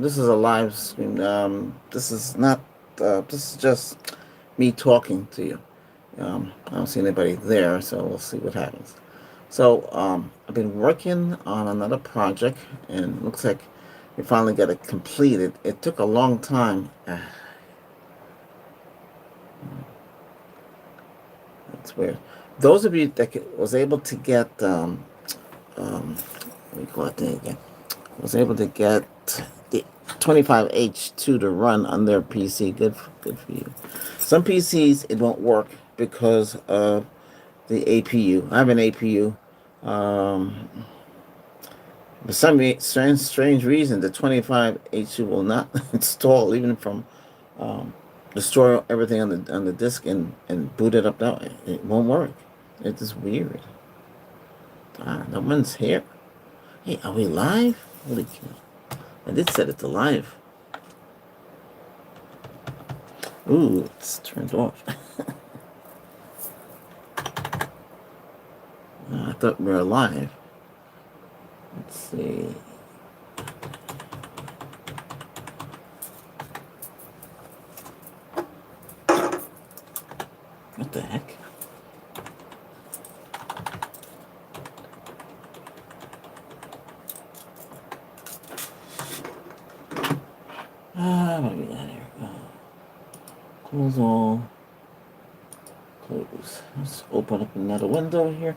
This is a live stream. This is not. This is just me talking to you. I don't see anybody there, so we'll see what happens. So I've been working on another project, and it looks like we finally got it completed. It took a long time. That's weird. Those of you that was able to get what do you call it thing again? Was able to get the 25H2 to run on their PC. Good for you. Some PCs it won't work because of the APU. I have an APU. For some strange reason, the 25H2 will not install even from destroy everything on the disk and boot it up that way. It won't work. It's just weird. No one's here. Hey, are we live? Holy cow. I did set it to live. Ooh, it's turned off. I thought we were live. Let's see. What the heck? What do we got here? Close all. Close. Let's open up another window here.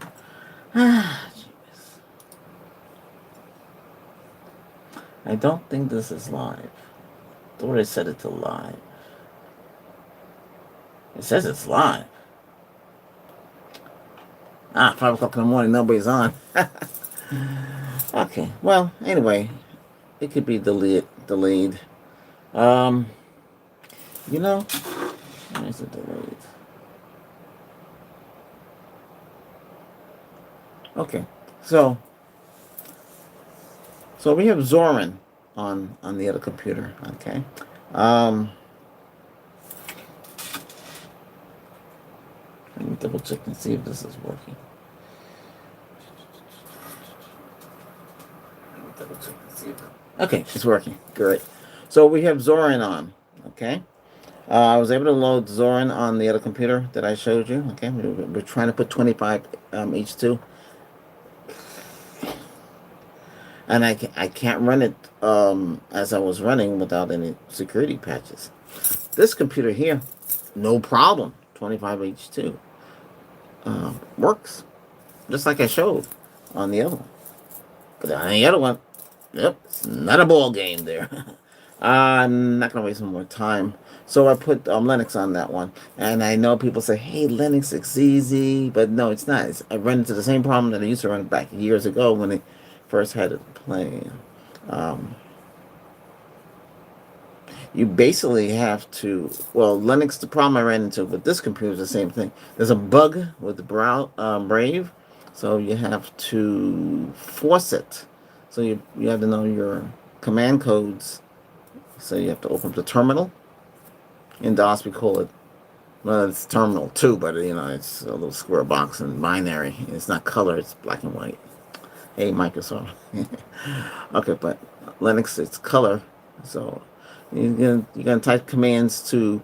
Jeez. I don't think this is live. I thought I set it to live. It says it's live. 5 o'clock in the morning, nobody's on. Okay, well, anyway, it could be delayed. Why is it delayed? Okay, so we have Zorin on the other computer. Okay, let me double check and see if this is working. Okay, it's working. Great. So we have Zorin on. Okay. I was able to load Zorin on the other computer that I showed you. Okay. We're trying to put 25H2. And I can't run it as I was running without any security patches. This computer here, no problem. 25H2 works. Just like I showed on the other one. But on the other one, yep, it's not a ball game there. I'm not going to waste some more time. So I put Linux on that one. And I know people say, hey, Linux, it's easy. But no, it's not. I run into the same problem that I used to run back years ago when I first had it playing. You basically have to, well, Linux, the problem I ran into with this computer is the same thing. There's a bug with the Brave. So you have to force it. So you have to know your command codes. So you have to open up the terminal. In DOS we call it, well, it's terminal too, but it's a little square box and binary. It's not color, it's black and white. Hey, Microsoft. Okay, but Linux, it's color. So you're gonna type commands to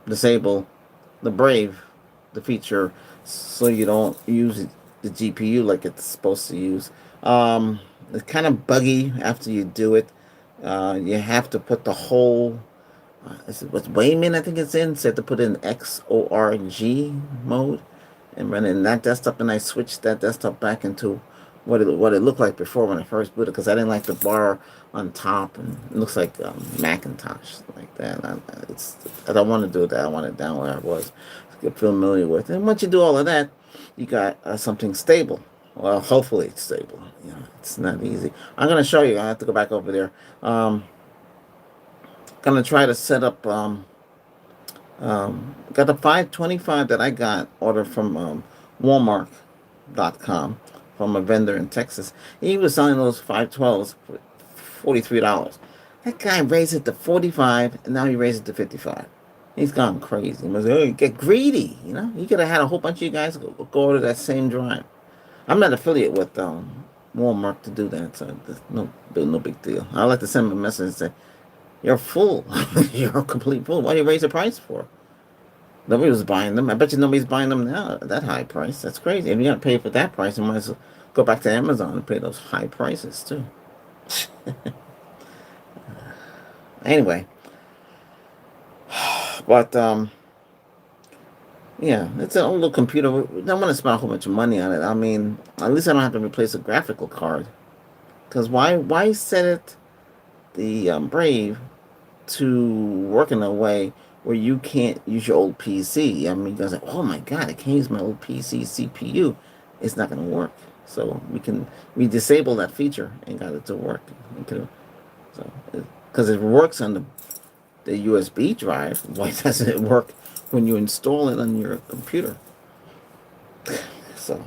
disable the Brave, the feature, so you don't use the GPU like it's supposed to use. It's kind of buggy after you do it. You have to put the whole, what's Wayman, I think it's in, so you have to put in XORG mode and run in that desktop, and I switched that desktop back into what it looked like before when I first booted, because I didn't like the bar on top, and it looks like Macintosh like that. I don't want to do that. I want it down where I was to get familiar with. And once you do all of that, you got something stable. Well, hopefully it's stable. It's not easy. I'm going to show you. I have to go back over there. Going to try to set up. Got the 525 that I got ordered from Walmart.com from a vendor in Texas. He was selling those 512s for $43. That guy raised it to 45, and now he raised it to 55. He's gone crazy. He must get greedy. You could have had a whole bunch of you guys go order that same drive. I'm not affiliate with Walmart to do that. So there's no big deal. I like to send them a message and say, "You're a fool. You're a complete fool. Why do you raise the price for?" Nobody was buying them. I bet you nobody's buying them now at that high price. That's crazy. If you got to pay for that price, you might as well go back to Amazon and pay those high prices too. Anyway, but yeah, it's an old little computer. We don't want to spend a whole bunch of money on it. I mean, at least I don't have to replace a graphical card. Because why set it the Brave to work in a way where you can't use your old PC? I mean, you guys are like, oh my God, I can't use my old PC CPU. It's not going to work. So we disable that feature and got it to work. So because it works on the USB drive, why doesn't it work when you install it on your computer? So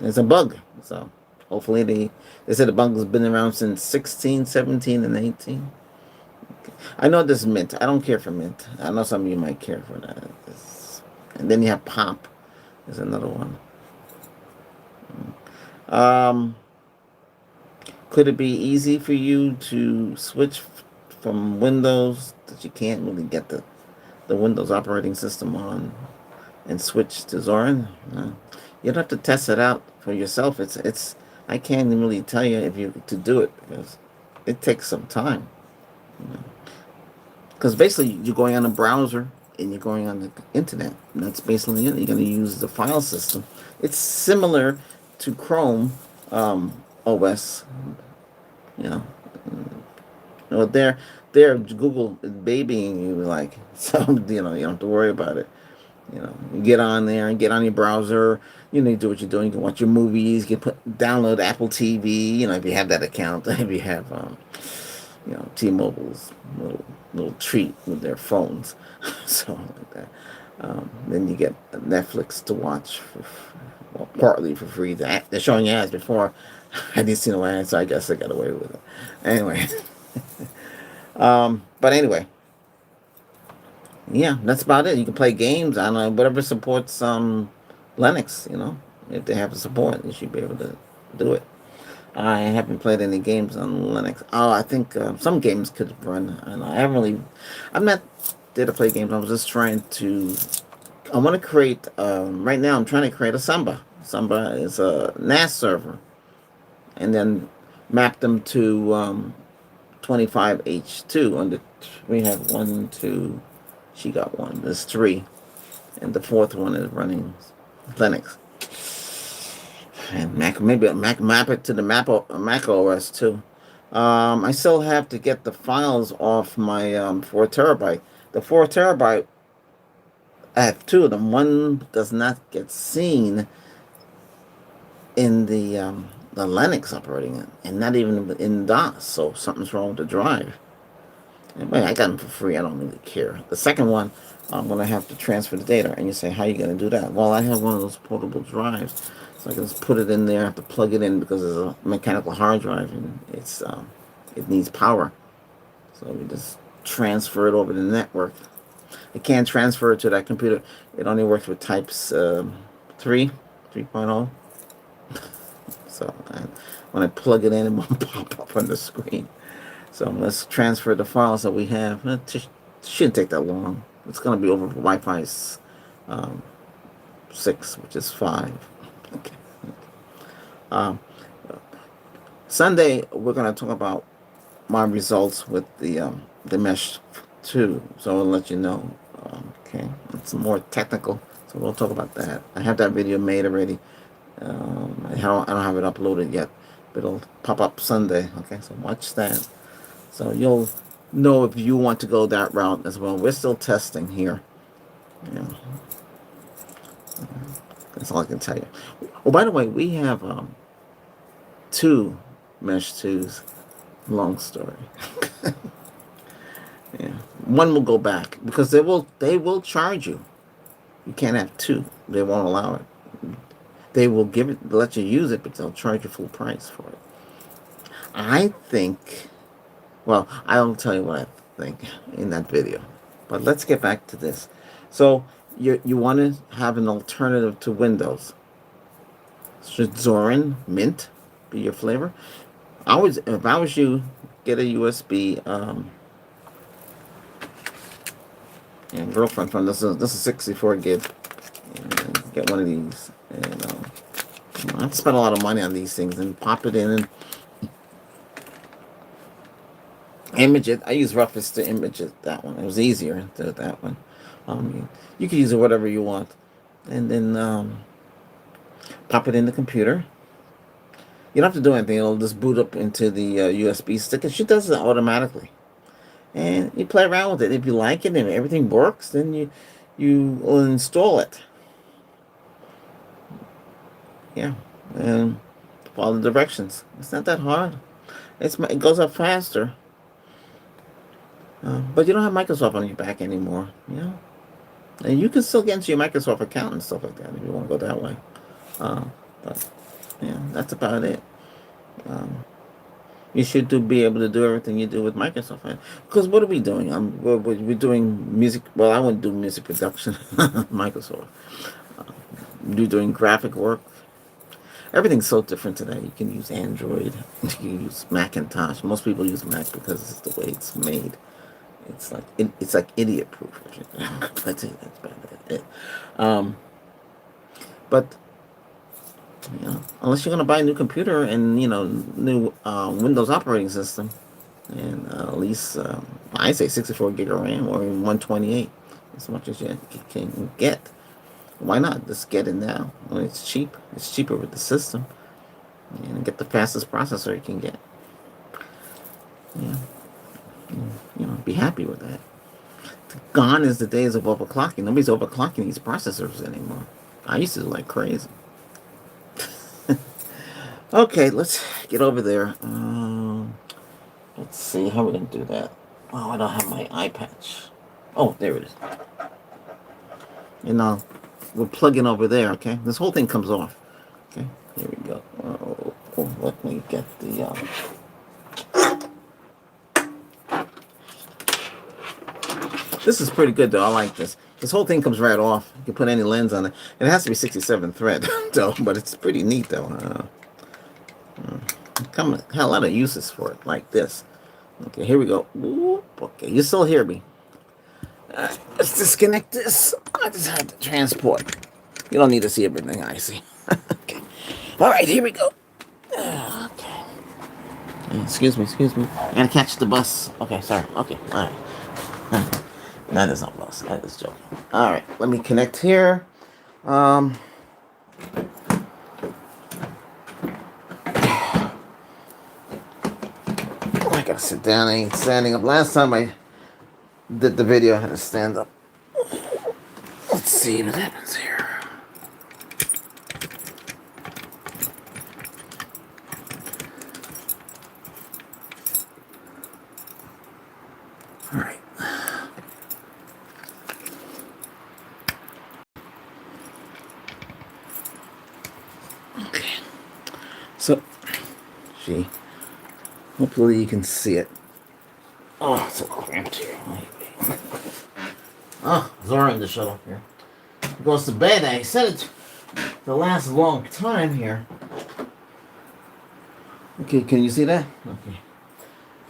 it's a bug. So hopefully they said the bug has been around since 16, 17, and 18. I know this is Mint. I don't care for Mint. I know some of you might care for that. And then you have Pop. There's another one. Um, could it be easy for you to switch from Windows that you can't really get the Windows operating system on and switch to Zorin? No. You'd have to test it out for yourself. It's I can't really tell you if you to do it because it takes some time. Because basically you're going on a browser and you're going on the internet. And that's basically it. You're going to use the file system. It's similar to Chrome OS. You know, they're Google is babying you like so. You don't have to worry about it. You get on there and get on your browser. You do what you're doing. You can watch your movies. You can download Apple TV. If you have that account. If you have, T-Mobile's little treat with their phones, so like that. Then you get Netflix to watch partly for free. They're showing ads before. I didn't see no ads, so I guess I got away with it. Anyway, but anyway. Yeah, that's about it. You can play games on whatever supports Linux. If they have the support, you should be able to do it. I haven't played any games on Linux. Oh, I think some games could run. And I'm not there to play games. I was just trying to. I want to create. Right now, I'm trying to create a Samba. Samba is a NAS server, and then map them to 25H2. We have 1, 2. She got one. There's 3, and the 4th one is running Linux. And maybe map it to the Mac OS too. I still have to get the files off my 4 terabyte. The 4 terabyte, I have 2 of them. One does not get seen in the Linux operating, and not even in DOS. So something's wrong with the drive. Anyway, I got them for free. I don't really care. The second one, I'm going to have to transfer the data. And you say, how are you going to do that? Well, I have one of those portable drives. So I can just put it in there. I have to plug it in because it's a mechanical hard drive. And it needs power. So we just transfer it over the network. I can't transfer it to that computer. It only works with types 3.0. So when I plug it in, it won't pop up on the screen. So let's transfer the files that we have. It shouldn't take that long. It's going to be over Wi-Fi 6, which is 5. Okay. Sunday, we're going to talk about my results with the Mesh 2. So I'll let you know. Okay, it's more technical. So we'll talk about that. I have that video made already. I don't have it uploaded yet, but it'll pop up Sunday. Okay, so watch that. So you'll know if you want to go that route as well. We're still testing here. Yeah. That's all I can tell you. Oh, by the way, we have 2 Mesh 2s. Long story. Yeah. One will go back because they will charge you. You can't have 2. They won't allow it. They will let you use it, but they'll charge you full price for it. I think. Well, I'll tell you what I think in that video. But let's get back to this. So you want to have an alternative to Windows. Should Zorin, Mint, be your flavor. I would, if I was you, get a USB. And girlfriend from this is 64 gig. And get one of these. And I have to spend a lot of money on these things and pop it in and image it. I use Roughest to image it. That one. It was easier to do that one. You can use it whatever you want, and then pop it in the computer. You don't have to do anything. It'll just boot up into the USB stick, and she does it automatically. And you play around with it. If you like it and everything works, then you will install it. Yeah, and follow the directions. It's not that hard. It goes up faster. But you don't have Microsoft on your back anymore. You know, and you can still get into your Microsoft account and stuff like that if you want to go that way. But yeah, that's about it. Um, you should be able to do everything you do with Microsoft. Right? Because what are we doing? We're doing music. Well, I wouldn't do music production. Microsoft. You're doing graphic work. Everything's so different today. You can use Android. You can use Macintosh. Most people use Mac because it's the way it's made. It's like idiot proof. That's it. That's about it. But you know, unless you're gonna buy a new computer and new Windows operating system, and at least I say 64 gig of RAM or even 128, as much as you can get. Why not just get it now? When it's cheap. It's cheaper with the system, and get the fastest processor you can get. Yeah, be happy with that. Gone is the days of overclocking. Nobody's overclocking these processors anymore. I used to do like crazy. Okay, let's get over there. Let's see how we're gonna do that. Oh, I don't have my eye patch. Oh, there it is. We'll plug in over there. Okay, this whole thing comes off. Okay, here we go. Let me get the. This is pretty good though. I like this. This whole thing comes right off. You can put any lens on it. And it has to be 67 thread though, but it's pretty neat though. Had a lot of uses for it, like this. Okay, here we go. Okay, you still hear me? Let's disconnect this. I just had to transport. You don't need to see everything I see. Okay. All right, here we go. Okay. Excuse me. I'm gonna catch the bus. Okay, sorry. Okay, all right. That is not bus. That is joking. All right, let me connect here. I gotta sit down. I ain't standing up. Last time I did the video, I had to stand up. Let's see what happens here. All right. Okay. So, hopefully you can see it. Oh, it's so cramped here. Oh, Zora in the shuttle here. He goes to bed. I said it to last a long time here. Okay, can you see that? Okay.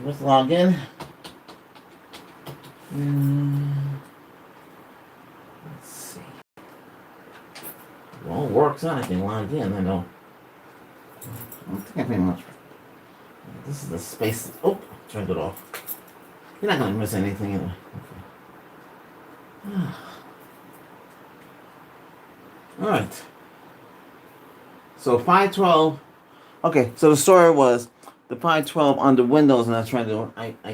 Let's log in. Let's see. Well, it works out. I can log in. I don't think I pay much. This is the space. Oh, turned it off. You're not going to miss anything anyway. Okay. Alright. So 512. Okay, so the story was the 512 under Windows, and I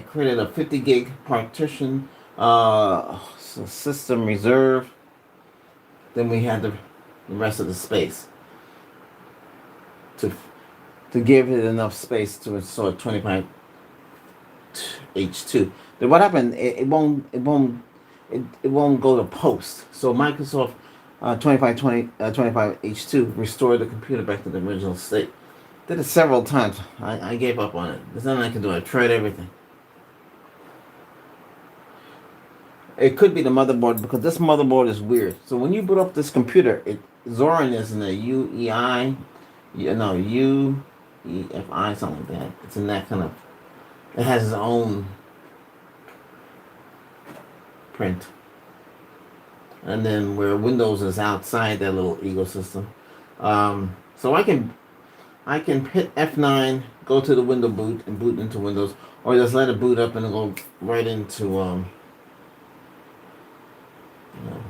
created a 50 gig partition, system reserve. Then we had the rest of the space to give it enough space to install 25 H2. Then what happened? It won't go to post. So Microsoft 25 H2 restored the computer back to the original state. Did it several times. I gave up on it. There's nothing I can do. I tried everything. It could be the motherboard because this motherboard is weird. So when you boot up this computer, Zorin is in the UEI, EFI, something like that. It's in that kind of. It has its own print. And then where Windows is outside that little ecosystem. So I can hit F9, go to the window boot and boot into Windows, or just let it boot up and go right into no,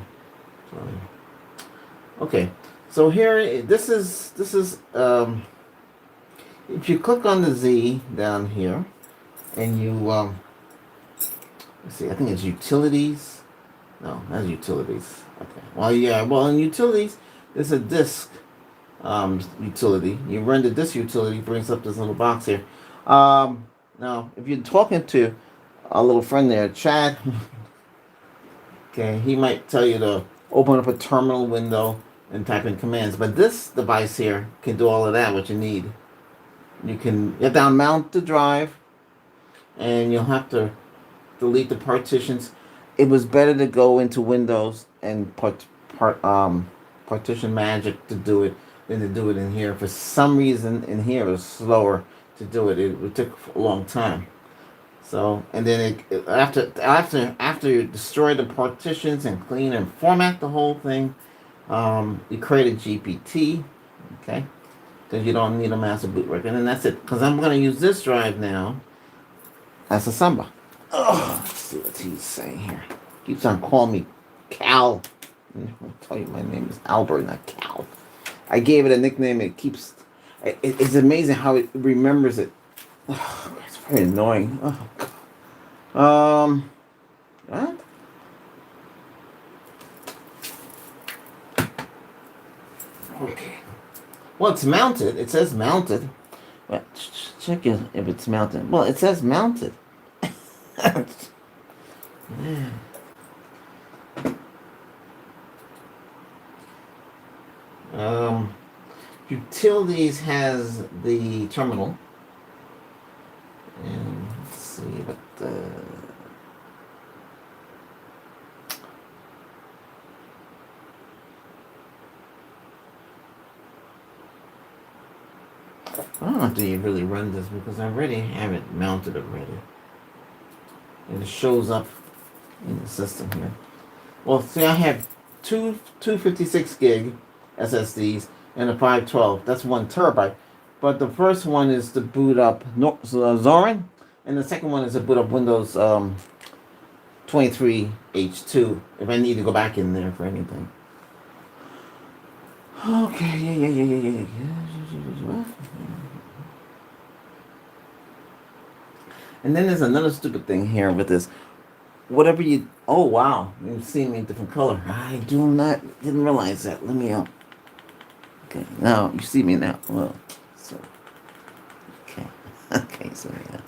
sorry. Okay, so here this is if you click on the Z down here and you let's see, I think it's utilities. No, that's utilities. Okay. Well, yeah. Well, in utilities, there's a disk utility. You run the disk utility, brings up this little box here. Now, if you're talking to a little friend there, Chad, okay, he might tell you to open up a terminal window and type in commands. But this device here can do all of that, what you need. You have to mount the drive, and you'll have to delete the partitions. It was better to go into Windows and partition magic to do it than to do it in here. For some reason, in here it was slower to do it. It took a long time. So, and then after you destroy the partitions and clean and format the whole thing, you create a GPT, okay? Because you don't need a master boot record, and that's it. Because I'm going to use this drive now as a Samba. Oh, let's see what he's saying here. Keeps on calling me Cal. I'll tell you, my name is Albert, not Cal. I gave it a nickname. It keeps. It's amazing how it remembers it. Oh, it's very annoying. Oh, God. What? Okay. Well, it's mounted. It says mounted. Well, check it if it's mounted. Well, it says mounted. Yeah. Utilities has the terminal. And let's see what the. I don't have to really run this because I already have it mounted already. And it shows up in the system here. Well, see, I have two 256 gig SSDs and a 512. That's 1 TB. But the first one is to boot up Zorin, and the second one is to boot up Windows 23H2 if I need to go back in there for anything. Okay, yeah. And then there's another stupid thing here with this. Whatever you... Oh, wow. You see me in different color. I didn't realize that. Let me out. Okay, now you see me now. Well, so... Okay. Okay, so yeah.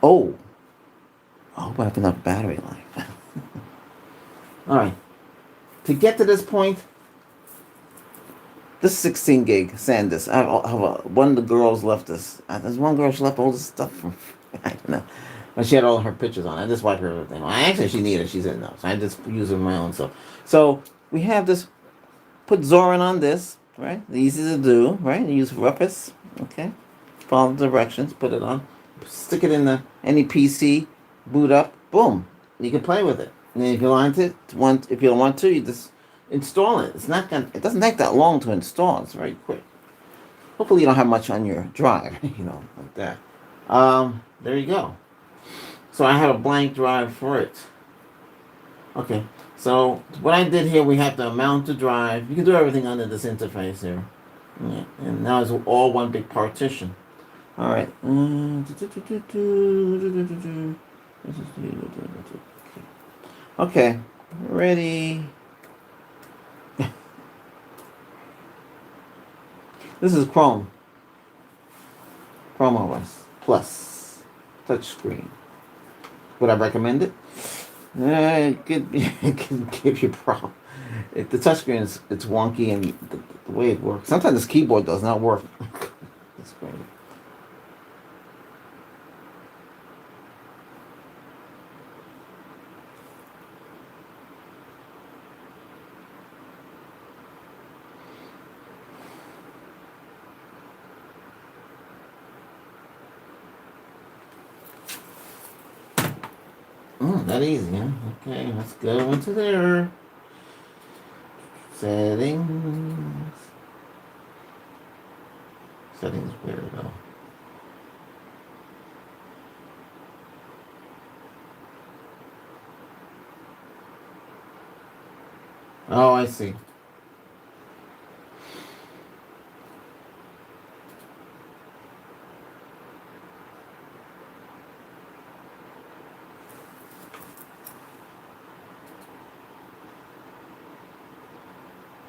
Oh! I hope I have enough battery life. Alright. To get to this point, this 16 gig SanDisk. One of the girls left this. There's one girl, she left all this stuff from... I don't know. But she had all her pictures on. I just wiped her everything. Well, actually, she needed it. She said no. So I just use it for my own stuff. So we have this. Put Zorin on this, right? Easy to do, right? You use Ruckus, okay? Follow the directions. Put it on. Stick it in any PC. Boot up. Boom. You can play with it. And then if you don't want to, you just install it. It doesn't take that long to install. It's very quick. Hopefully, you don't have much on your drive, like that. There you go. So I have a blank drive for it. Okay, so what I did here, we have to mount the drive. You can do everything under this interface here. Yeah, and now it's all one big partition. All right. Okay, ready. This is Chrome. Chrome OS Plus touchscreen. Would I recommend it? It can give you a problem. The touchscreen it's wonky and the way it works. Sometimes this keyboard does not work. That's great. That easy, huh? Okay, let's go into there. Settings. Settings, where to go? Oh, I see.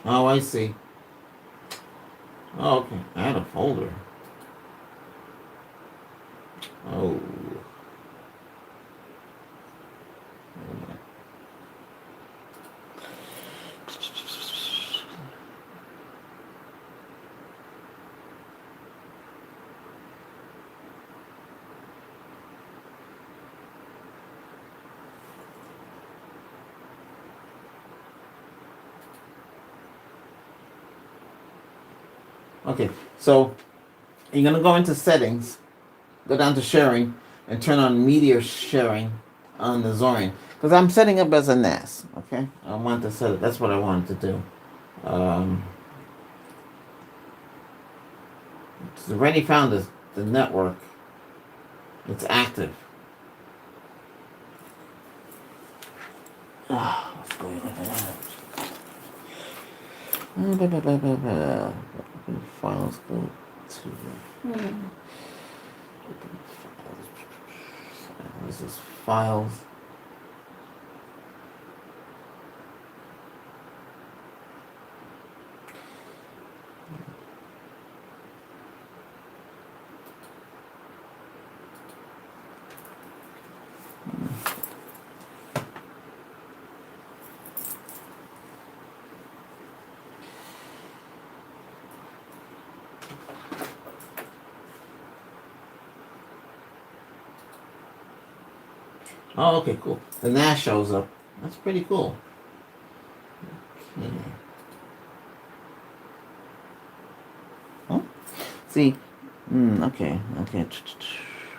Oh, I see. Oh, okay. Add a folder. Oh. Okay, so you're gonna go into settings, go down to sharing, and turn on media sharing on the Zorian. Because I'm setting up as a NAS. Okay, I want to set it. That's what I wanted to do. Um, it's already found the network. It's active. What's going on? Open files. Go to. This is files. Oh, okay, cool. The NAS shows up. That's pretty cool. Okay. Huh? See, okay.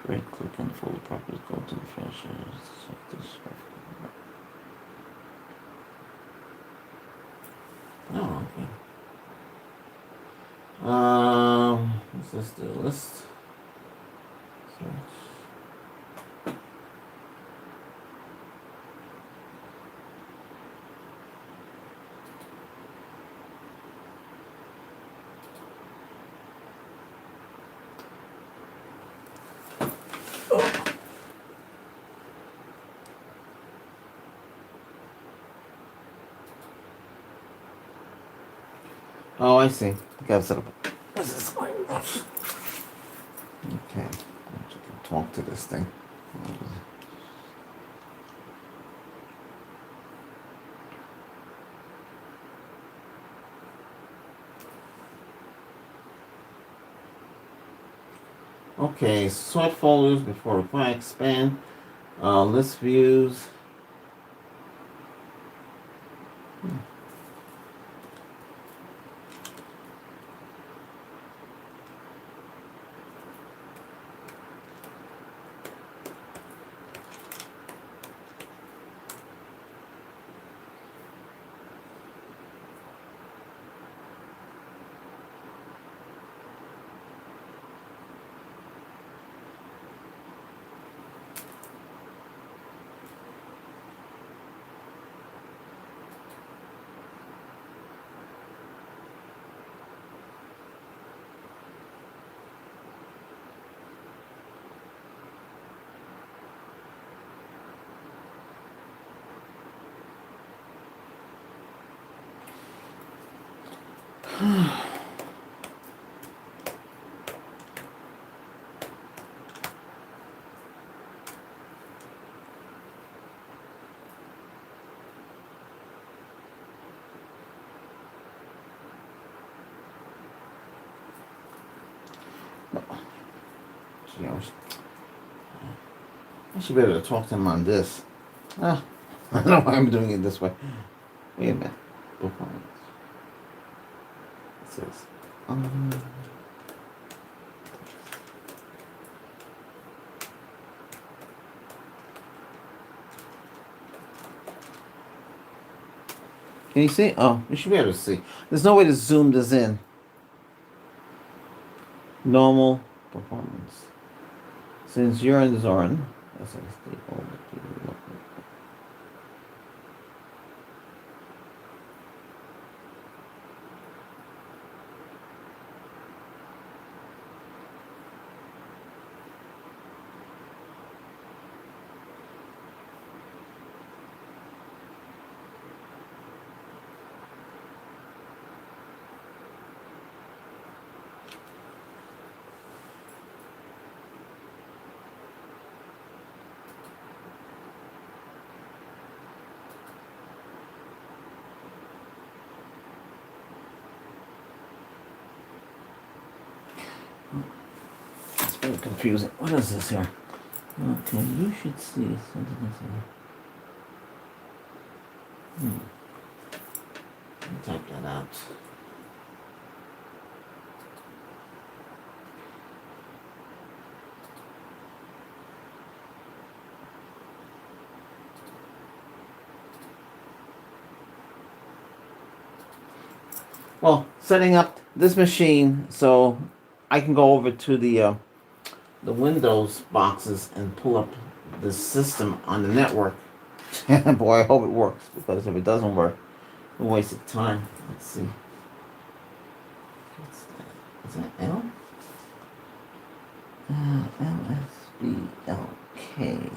Right click on the folder properties, go to the flash. Check this. Oh, okay. Let's just do a list. Search. Oh, I see. Gotta set up. What's this going on? Okay. You can talk to this thing. Okay, sort folders before reply, expand, list views. Gee, I should be able to talk to him on this. Ah, I don't know why I'm doing it this way. Wait a minute. Performance. It says. Um, Can you see? Oh, you should be able to see. There's no way to zoom this in. Normal performance. Since you're in Zorin, SSD over to it's very confusing. What is this here? Okay, you should see something. Type that out. Well, setting up this machine so I can go over to the Windows boxes and pull up the system on the network. Boy, I hope it works, because if it doesn't work, a waste of time. Let's see. What's that? Is that L? LSBLK. Is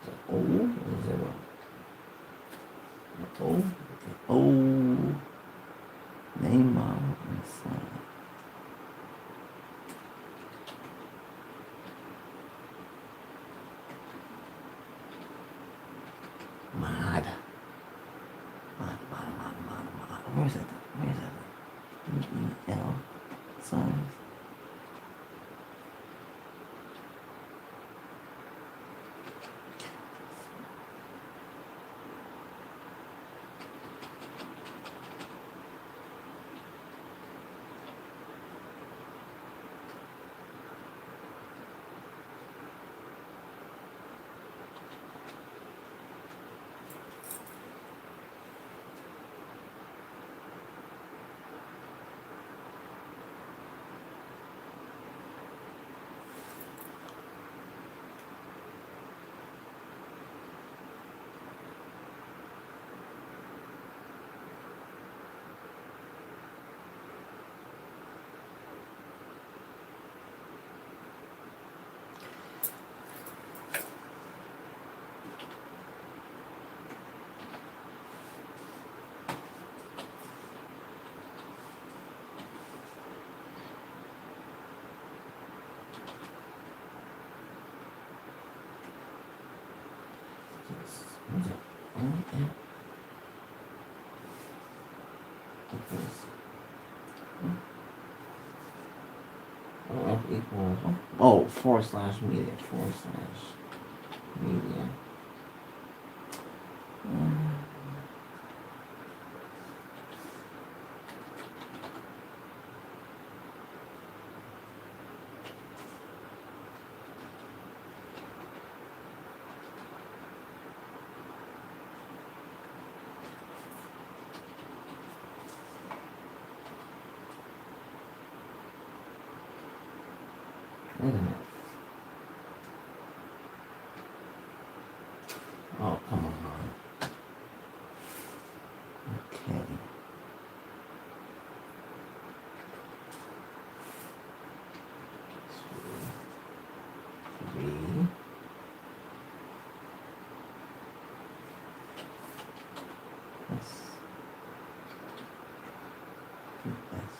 that O? Or is that O? Okay. O. Name model inside. Mod. Where's that? Where's that? E-E-L. Size. Equals /media /media. Wait a minute. Oh, come on. Okay. Three. Yes. Yes.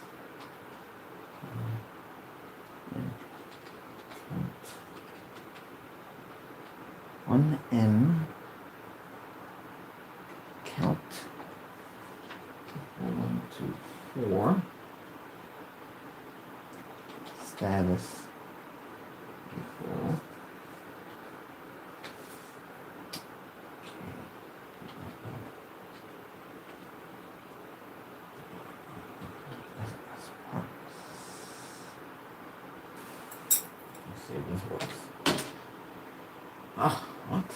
One N. Count. 1, 2, 4. Status equal. Let's see if this works. Ah, what?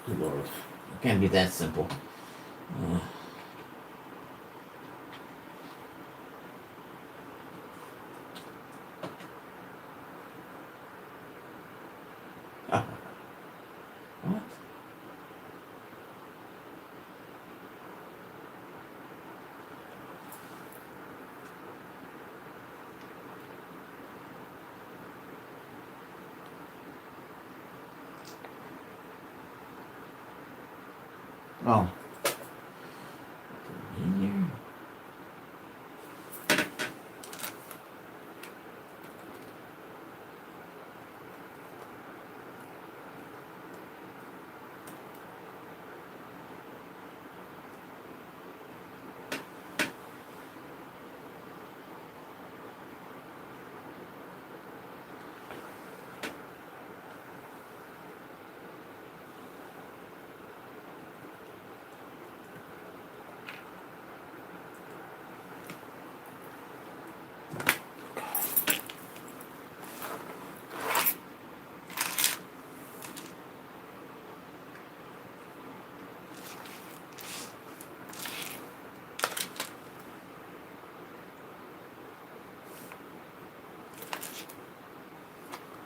Good Lord. It can't be that simple. Uh, what? Oh. In here.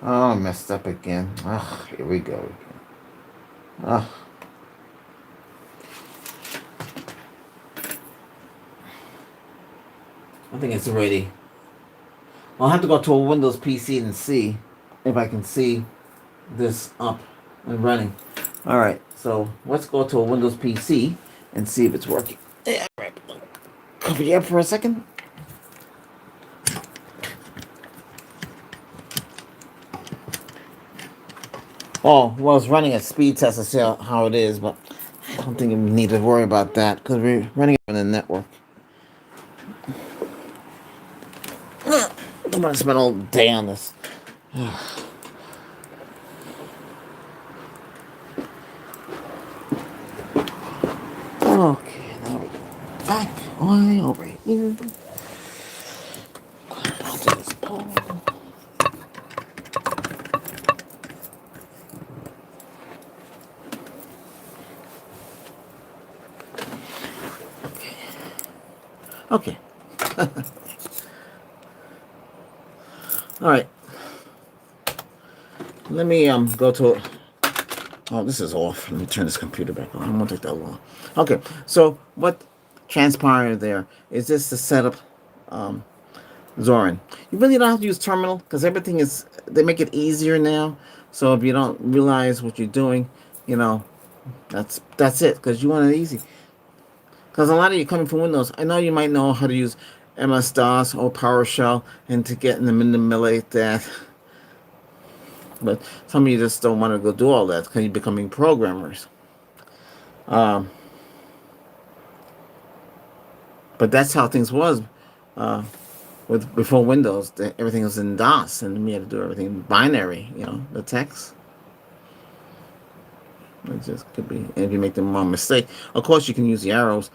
Oh, messed up again. Ugh, here we go again. Ugh. I think it's ready. I'll have to go to a Windows PC and see if I can see this up and running. Alright, so let's go to a Windows PC and see if it's working. Yeah, right. Cover you up for a second. Oh, well, it's running a speed test to see how it is, but I don't think we need to worry about that because we're running it on the network. I'm gonna spend all day on this. Okay, now we go back on over here. I'll do this poll. Okay. All right. Let me go to. Oh, this is off. Let me turn this computer back on. It won't take that long. Okay. So what transpired there is this the setup, Zorin. You really don't have to use terminal because everything is. They make it easier now. So if you don't realize what you're doing, you know, that's it because you want it easy. Because a lot of you coming from Windows, I know you might know how to use MS-DOS or PowerShell and to get in the manipulate that. But some of you just don't want to go do all that because you're becoming programmers. Um, but that's how things was uh, with before Windows. Everything was in DOS, and we had to do everything in binary. You know, the text. It just could be. And if you make the wrong mistake, of course, you can use the arrows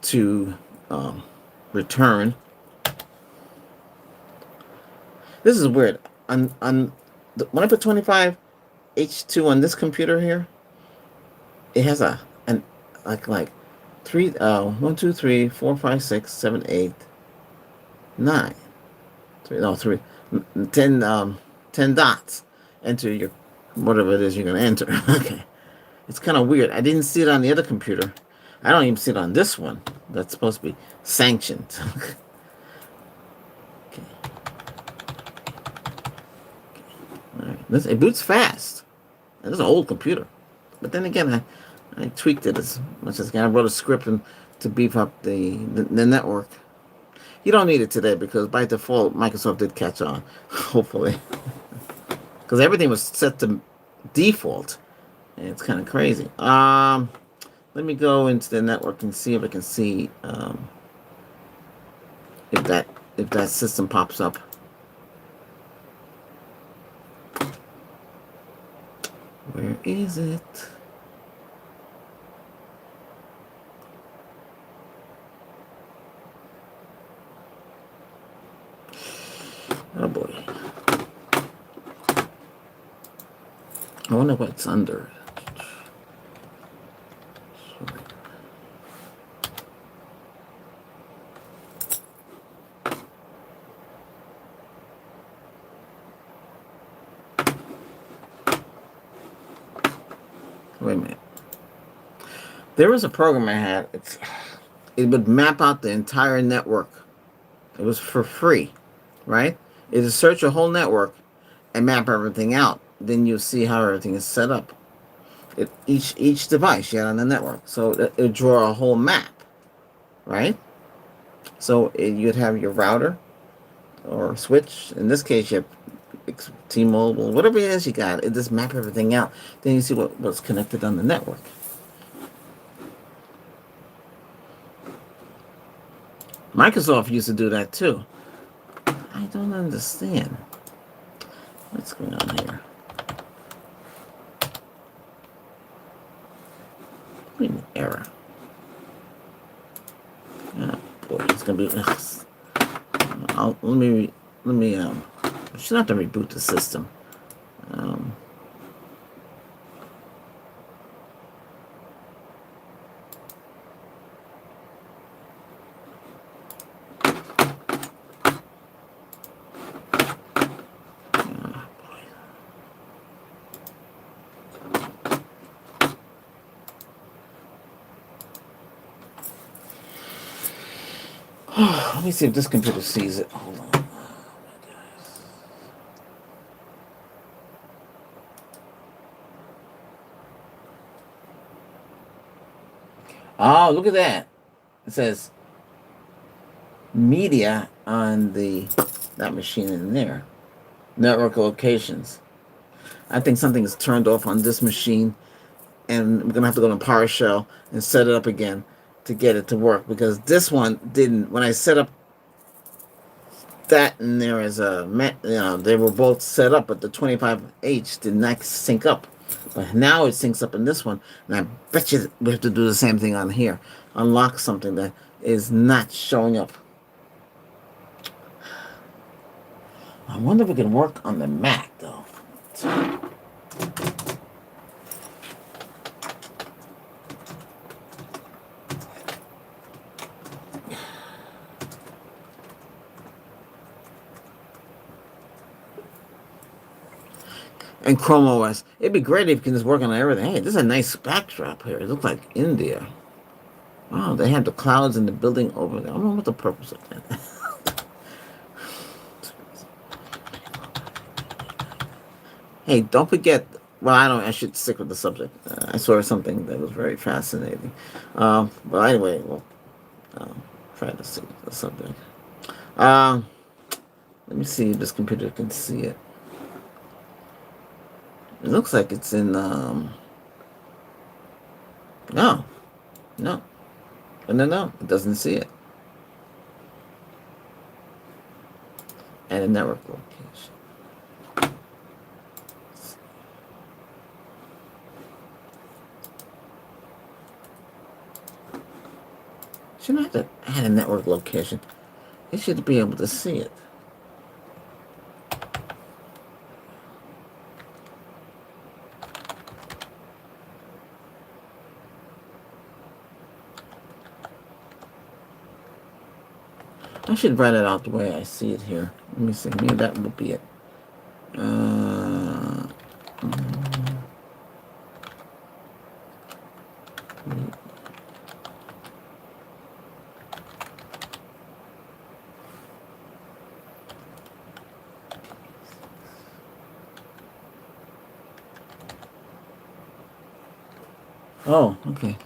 to return. This is weird. When I put 25H2 on this computer here, it has an like three 1 2 3 4 5 6 7 8 9 3 no 3 10 10 dots. Enter your whatever it is you're gonna enter. Okay, it's kind of weird. I didn't see it on the other computer. I don't even see it on this one. That's supposed to be sanctioned. Okay. All right. It boots fast. This is an old computer, but then again, I tweaked it as much as I can. I wrote a script to beef up the network. You don't need it today because by default, Microsoft did catch on, hopefully. Because everything was set to default. And it's kind of crazy. Let me go into the network and see if I can see if that system pops up. Where is it? Oh boy. I wonder what's under. Wait a minute. There was a program I had. It would map out the entire network. It was for free, right? It would search a whole network and map everything out. Then you'll see how everything is set up. Each device you had on the network. So it would draw a whole map, right? So you'd have your router or switch. In this case, you have T-Mobile, whatever it is you got. It just map everything out. Then you see what's connected on the network. Microsoft used to do that too. I don't understand. What's going on here? What an error. Oh boy, it's gonna be. Let me. I should have to reboot the system. Um, Let me see if this computer sees it. Hold on. Oh, look at that. It says media on that machine in there. Network locations. I think something is turned off on this machine, and we're gonna have to go to PowerShell and set it up again to get it to work, because this one didn't. When I set up that in there as they were both set up, but the 25H did not sync up. But now it syncs up in this one, and I bet you we have to do the same thing on here. Unlock something that is not showing up. I wonder if we can work on the Mac, though. And Chrome OS. It'd be great if you can just work on everything. Hey, this is a nice backdrop here. It looks like India. Wow, they have the clouds in the building over there. I don't know what the purpose of that. Hey, don't forget. Well, I should stick with the subject. I saw something that was very fascinating. But anyway, we'll try to see the subject. Let me see if this computer can see it. It looks like it's in. No, no, no, it doesn't see it. And a network location. Shouldn't have to add a network location. It should be able to see it. I should write it out the way I see it here. Let me see. Maybe that would be it. Oh, okay.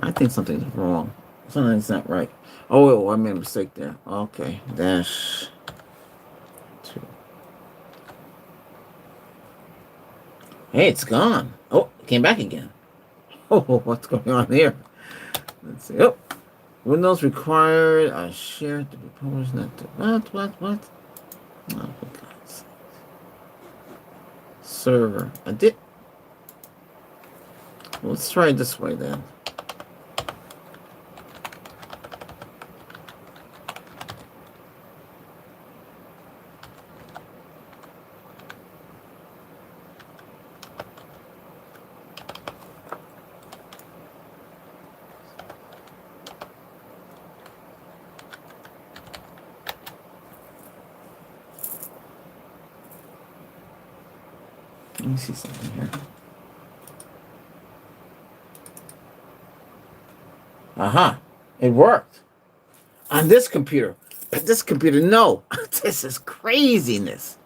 I think something's wrong. Something's not right. Oh, I made a mistake there. Okay. -2. Hey, it's gone. Oh, it came back again. Oh, what's going on here? Let's see. Oh, Windows required a share to be published. Not to, what? Oh, for God's sake. Server. I did. Well, let's try it this way then. Let me see something here. Uh-huh. It worked. On this computer. But this computer, no. This is craziness.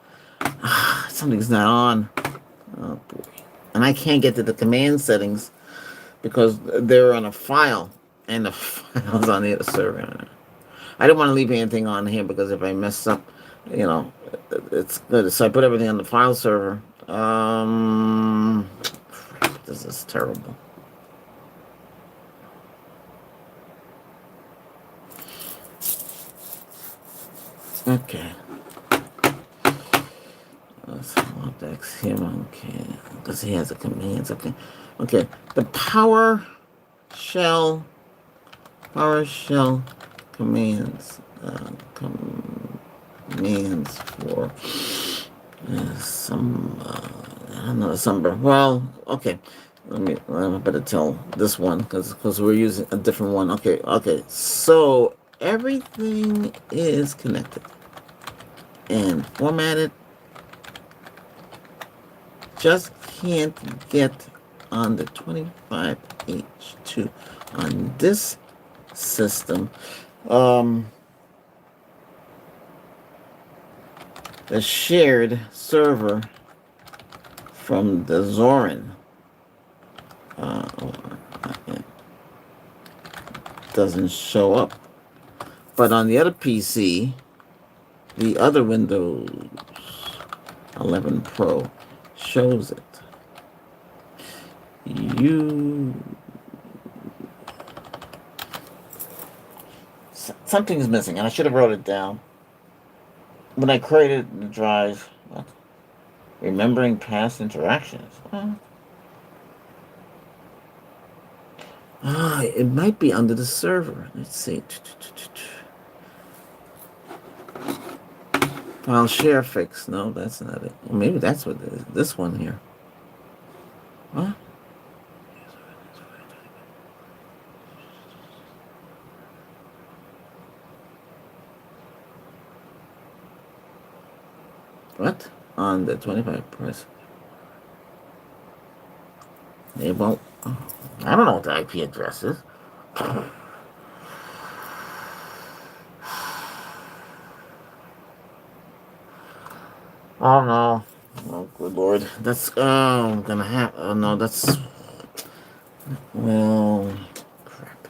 Something's not on. Oh, boy. And I can't get to the command settings because they're on a file. And the file's on the other server. I didn't want to leave anything on here because if I mess up, you know, it's good. So I put everything on the file server. This is terrible. Okay. Let's index him. Okay. Because he has the commands. Okay. Okay. The PowerShell commands. Commands for some. I don't know the number. Well, okay. I better tell this one because we're using a different one. Okay. Okay. So everything is connected and formatted. Just can't get on the 25H2 on this system. The shared server from the Zorin doesn't show up. But on the other PC, the other Windows 11 Pro shows it. Something's missing, and I should have wrote it down. When I created the drive, what? Remembering past interactions. What? It might be under the server. Let's see. File share fix. No, that's not it. Well, maybe that's what it is. This one here. What? What? On the 25 press. They won't. I don't know what the IP address is. Oh no. Oh good lord. That's I'm gonna have oh no, that's well crap.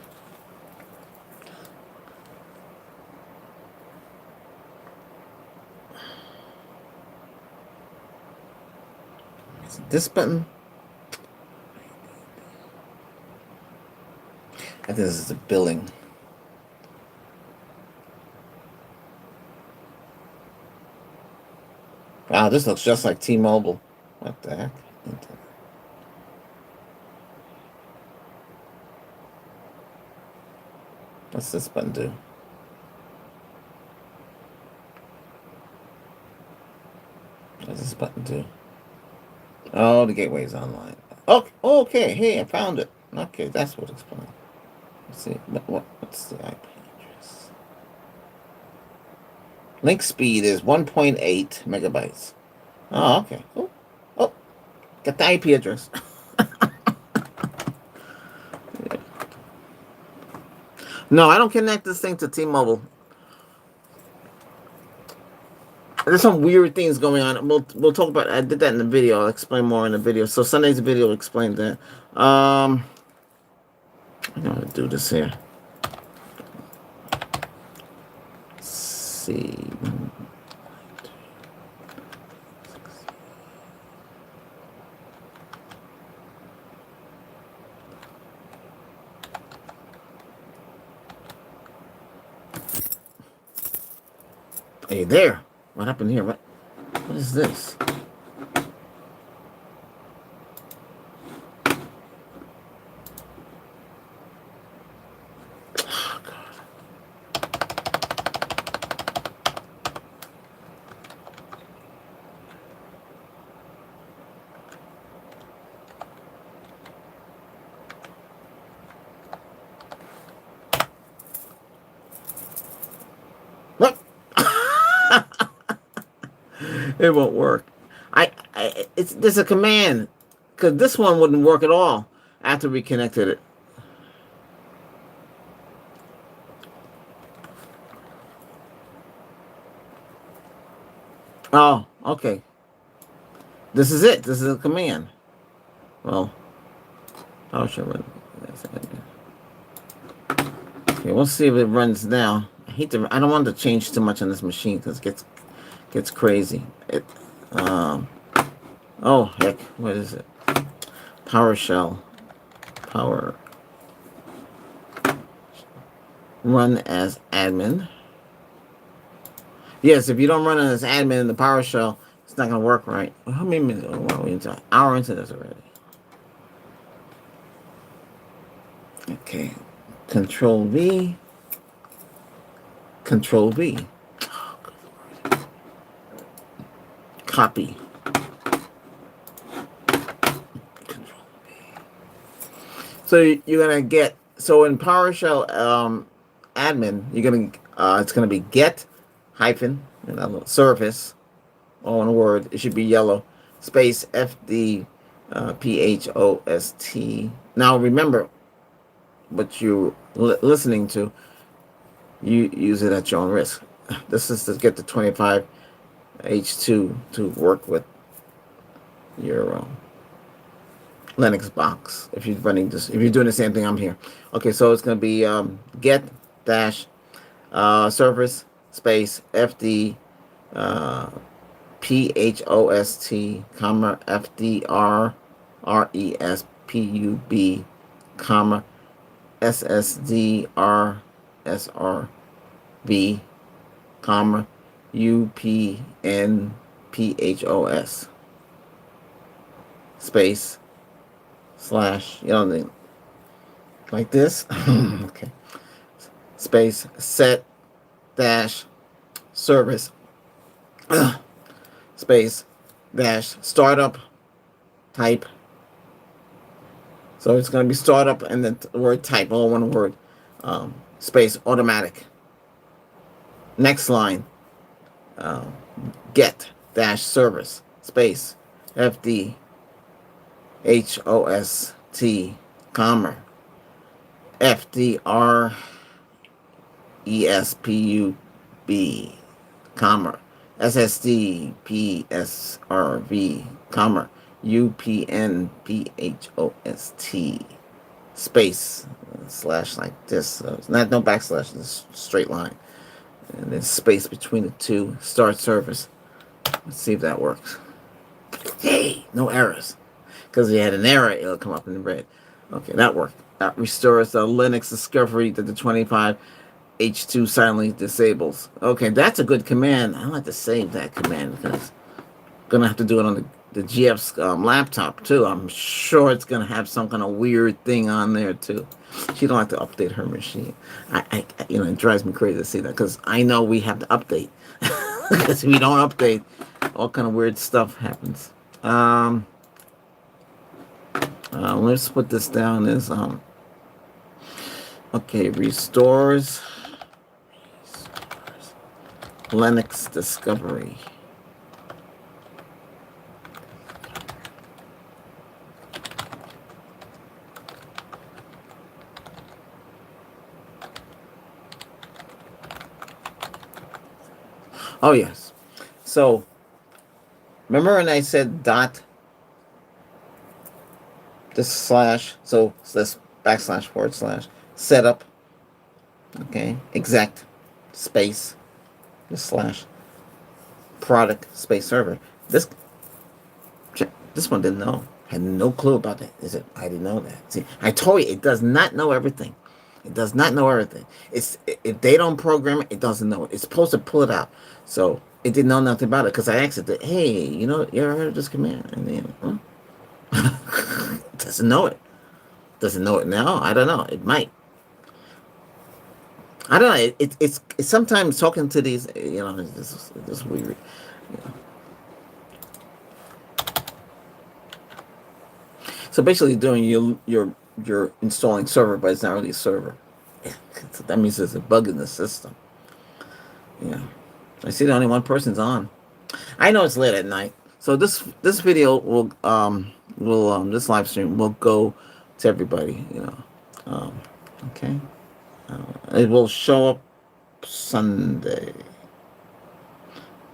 Is it this button? I think this is the billing. Wow, this looks just like T-Mobile. What the heck? What's this button do? What's this button do? Oh, the gateway's online. Okay, okay. Hey, I found it. Okay, that's what explains. Let's see. What's the IP address? Link speed is 1.8 megabytes. Oh, okay. Cool. Oh, got the IP address. No, I don't connect this thing to T-Mobile. There's some weird things going on. We'll talk about. I did that in the video. I'll explain more in the video. So Sunday's video will explain that. I'm gonna do this here. Let's see. Hey there. What happened here? What is this? Oh, God. What? It won't work. There's a command because this one wouldn't work at all after we connected it. Oh, okay. This is it. This is a command. Well, PowerShell. Okay, we'll see if it runs now. I hate to. I don't want to change too much on this machine because it gets crazy. It. Um. Oh heck! What is it? PowerShell. Power. Run as admin. Yes, if you don't run it as admin in the PowerShell, it's not going to work right. How many minutes? Oh, wow, we're into an hour into this already. Okay. Control V. Control V. Copy. Control V. So you're going to get, so in PowerShell admin, you're going to, it's going to be get hyphen, service, all one word. It should be yellow. Space FD PHOST. Now remember what you're listening to. You use it at your own risk. This is to get the 25H2 to work with your Linux box. If you're running this, if you're doing the same thing, I'm here. Okay, so it's going to be get dash service space FD PHOST, comma, FDR, RESPUB, comma, SSDRSRV, comma, UPNPHOS, space, slash, like this. Okay. Space, set, dash, service, space, dash, startup, type. So it's going to be startup and then the word type, all one word. Space, automatic. Next line, get, dash, service, space, FD, HOST, comma, FDR, ESPUB, comma, SSD, PSRV, comma, UPNPHOST, space, slash like this. So it's not no backslash, it's a straight line. And then space between the two, start service. Let's see if that works. Hey, no errors. Because if you had an error, it'll come up in red. Okay, that worked. That restores the Linux discovery that the 25H2 silently disables. Okay, that's a good command. I like to save that command because I'm going to have to do it on the GF's laptop too. I'm sure it's going to have some kind of weird thing on there too. She don't have to update her machine. It drives me crazy to see that because I know we have to update. Because if we don't update, all kind of weird stuff happens. Let's put this down as okay, restores Linux discovery. Oh yes. So remember when I said dot this slash, so this backslash forward slash setup, okay, exact space, this slash product space server. This one didn't know, had no clue about that. I didn't know that. See, I told you it does not know everything. It does not know everything. If they don't program it, it doesn't know it. It's supposed to pull it out. So it didn't know nothing about it because I asked it, hey, you ever heard of this command? And then, doesn't know it. Doesn't know it now? I don't know. It might. I don't know. It's sometimes talking to these, it's just weird. So basically, doing you're installing server, but it's not really a server. So that means there's a bug in the system. Yeah, I see that only one person's on. I know it's late at night, so this video will this live stream will go to everybody. Okay. It will show up Sunday.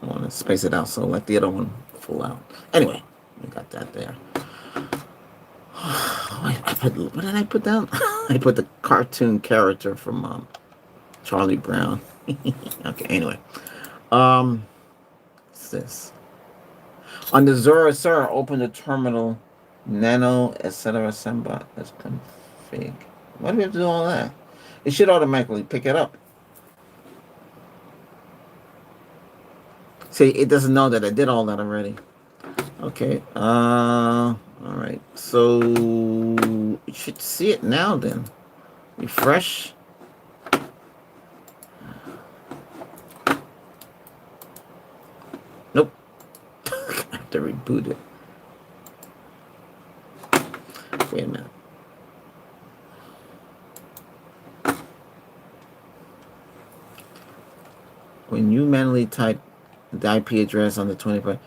I want to space it out so like the other one full out. Anyway, we got that there. What did I put down? I put the cartoon character from Charlie Brown. Okay, anyway. What's this? On the Zora Sir, open the terminal, nano, etc. Sembot. Let's config. Why do we have to do all that? It should automatically pick it up. See, it doesn't know that I did all that already. Okay. All right. So you should see it now. Then refresh. Nope. I have to reboot it. Wait a minute. When you manually type the IP address on the 25,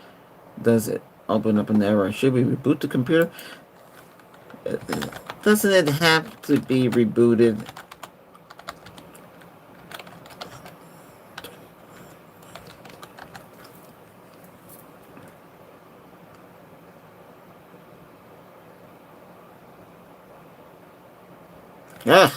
does it open up an error? Should we reboot the computer? Doesn't it have to be rebooted? Ugh.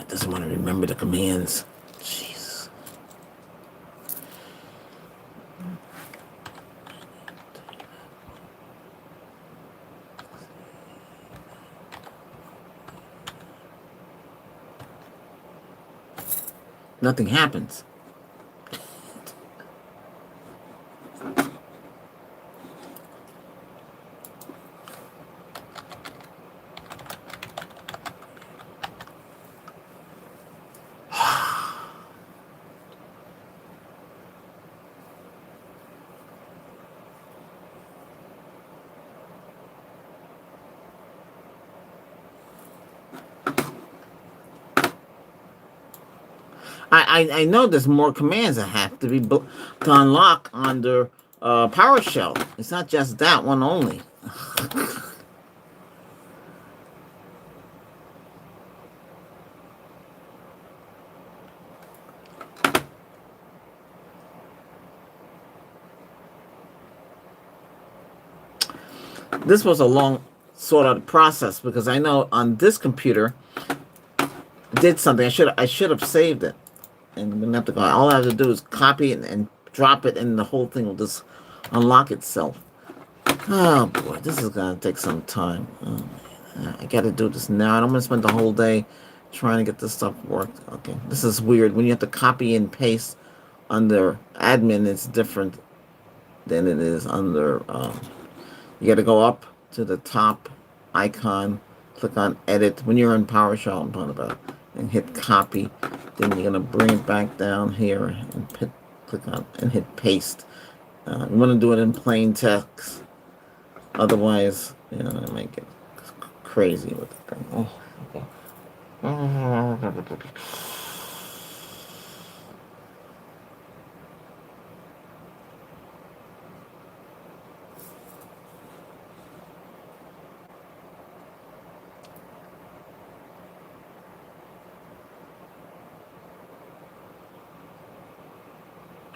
Doesn't want to remember the commands. Jeez. Nothing happens. I know there's more commands that have to be to unlock under PowerShell. It's not just that one only. This was a long sort out process because I know on this computer did something. I should have saved it. And we didn't have to go. All I have to do is copy it and drop it, and the whole thing will just unlock itself. Oh boy, this is gonna take some time. Oh, I gotta do this now. I don't want to spend the whole day trying to get this stuff worked. Okay, this is weird. When you have to copy and paste under admin, it's different than it is under. You gotta go up to the top icon, click on edit. When you're in PowerShell, I'm talking about, and hit copy. Then you're gonna bring it back down here and click on and hit paste. You want to do it in plain text, otherwise, you know, it might get crazy with the thing. Oh, okay.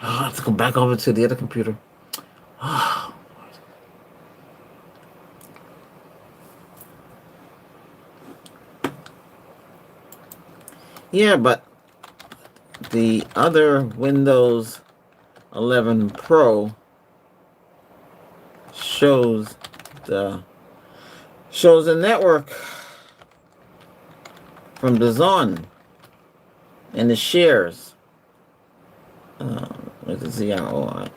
I have to go back over to the other computer. Oh, yeah, but the other Windows 11 Pro shows the network from the zone and the shares. With the ZROIN.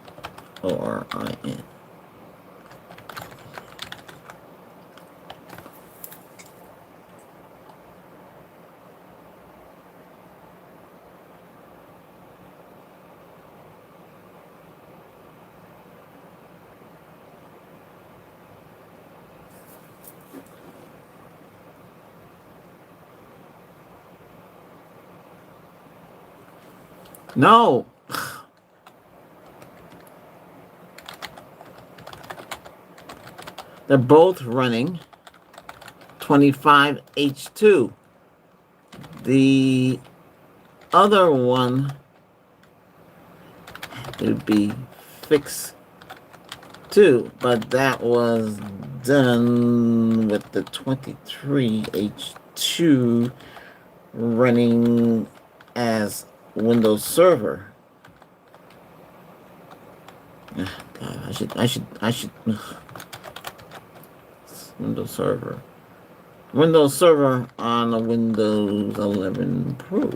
No. They're both running 25H2. The other one would be fixed too, but that was done with the 23H2 running as Windows Server. God, I should. Windows Server. Windows Server on a Windows 11 Pro.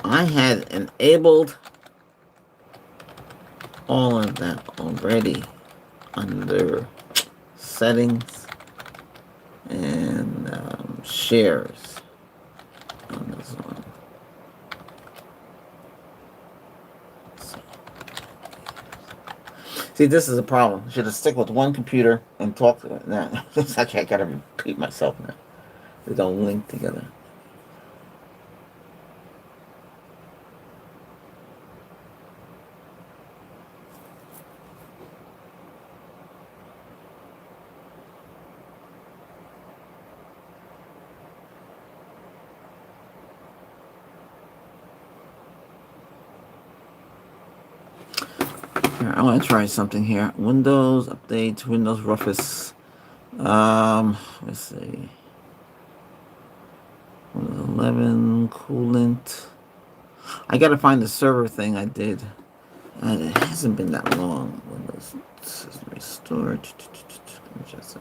I had enabled all of that already under settings and shares on this one. See, this is a problem. I should have stick with one computer and talk to it. Now, actually, I gotta repeat myself now. They don't link together. Here, I want to try something here. Windows update, Windows Rufus. Let's see. Windows 11 coolant. I gotta find the server thing I did. It hasn't been that long. Windows restore. Just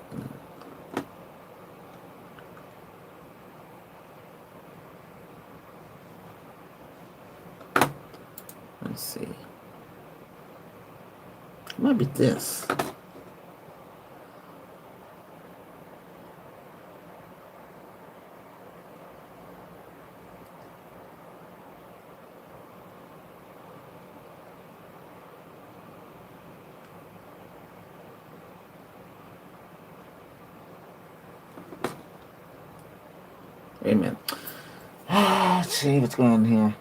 let's see. It might be this. Wait a minute. Let's see what's going on here.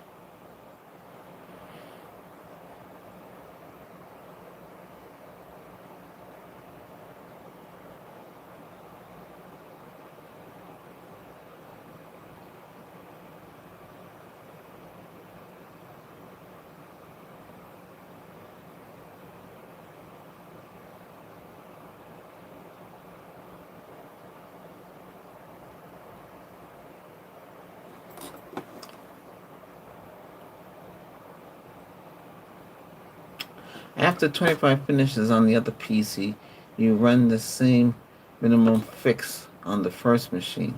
After 25 finishes on the other PC, you run the same minimum fix on the first machine.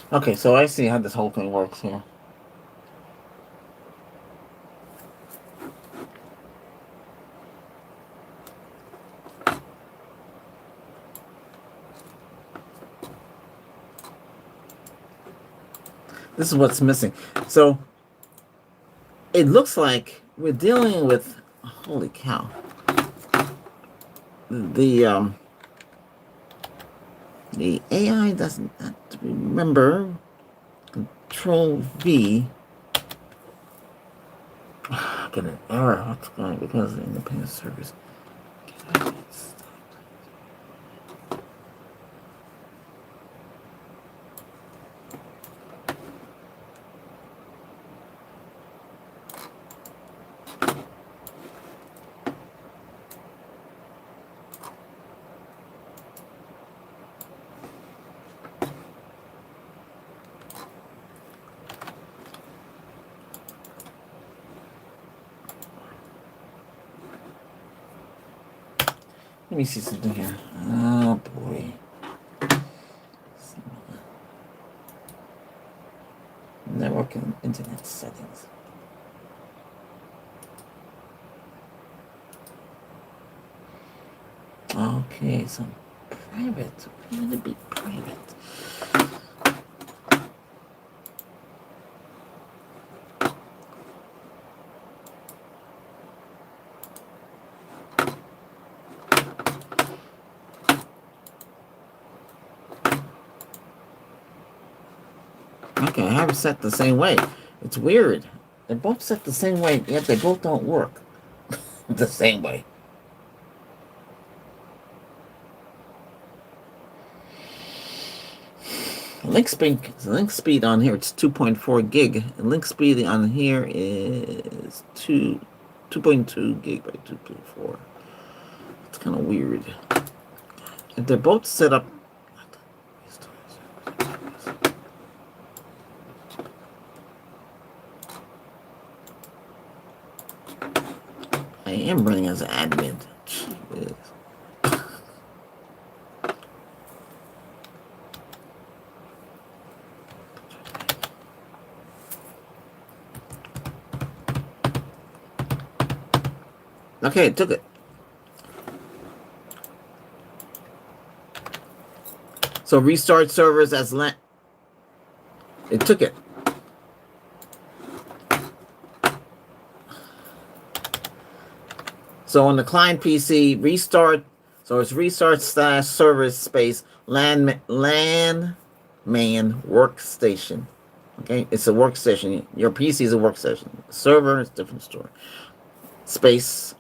Okay, so I see how this whole thing works here. This is what's missing. So it looks like we're dealing with, holy cow, the AI doesn't have to remember. Control V. Get an error. What's going on? Because of the independent service. Let me see something here. Oh boy. Network and internet settings. Okay, so private. Why would it be private? Okay, I have it set the same way. It's weird. They're both set the same way, yet they both don't work the same way. Link speed on here, it's 2.4 gig. And link speed on here is 2.2 gig by 2.4. It's kind of weird. If they're both set up. I am running as an admin. Jeez. Okay, it took it. So restart servers as LAN. It took it. So on the client PC, restart. So it's restart / server space LAN man workstation. Okay, it's a workstation. Your PC is a workstation. Server is a different story. Space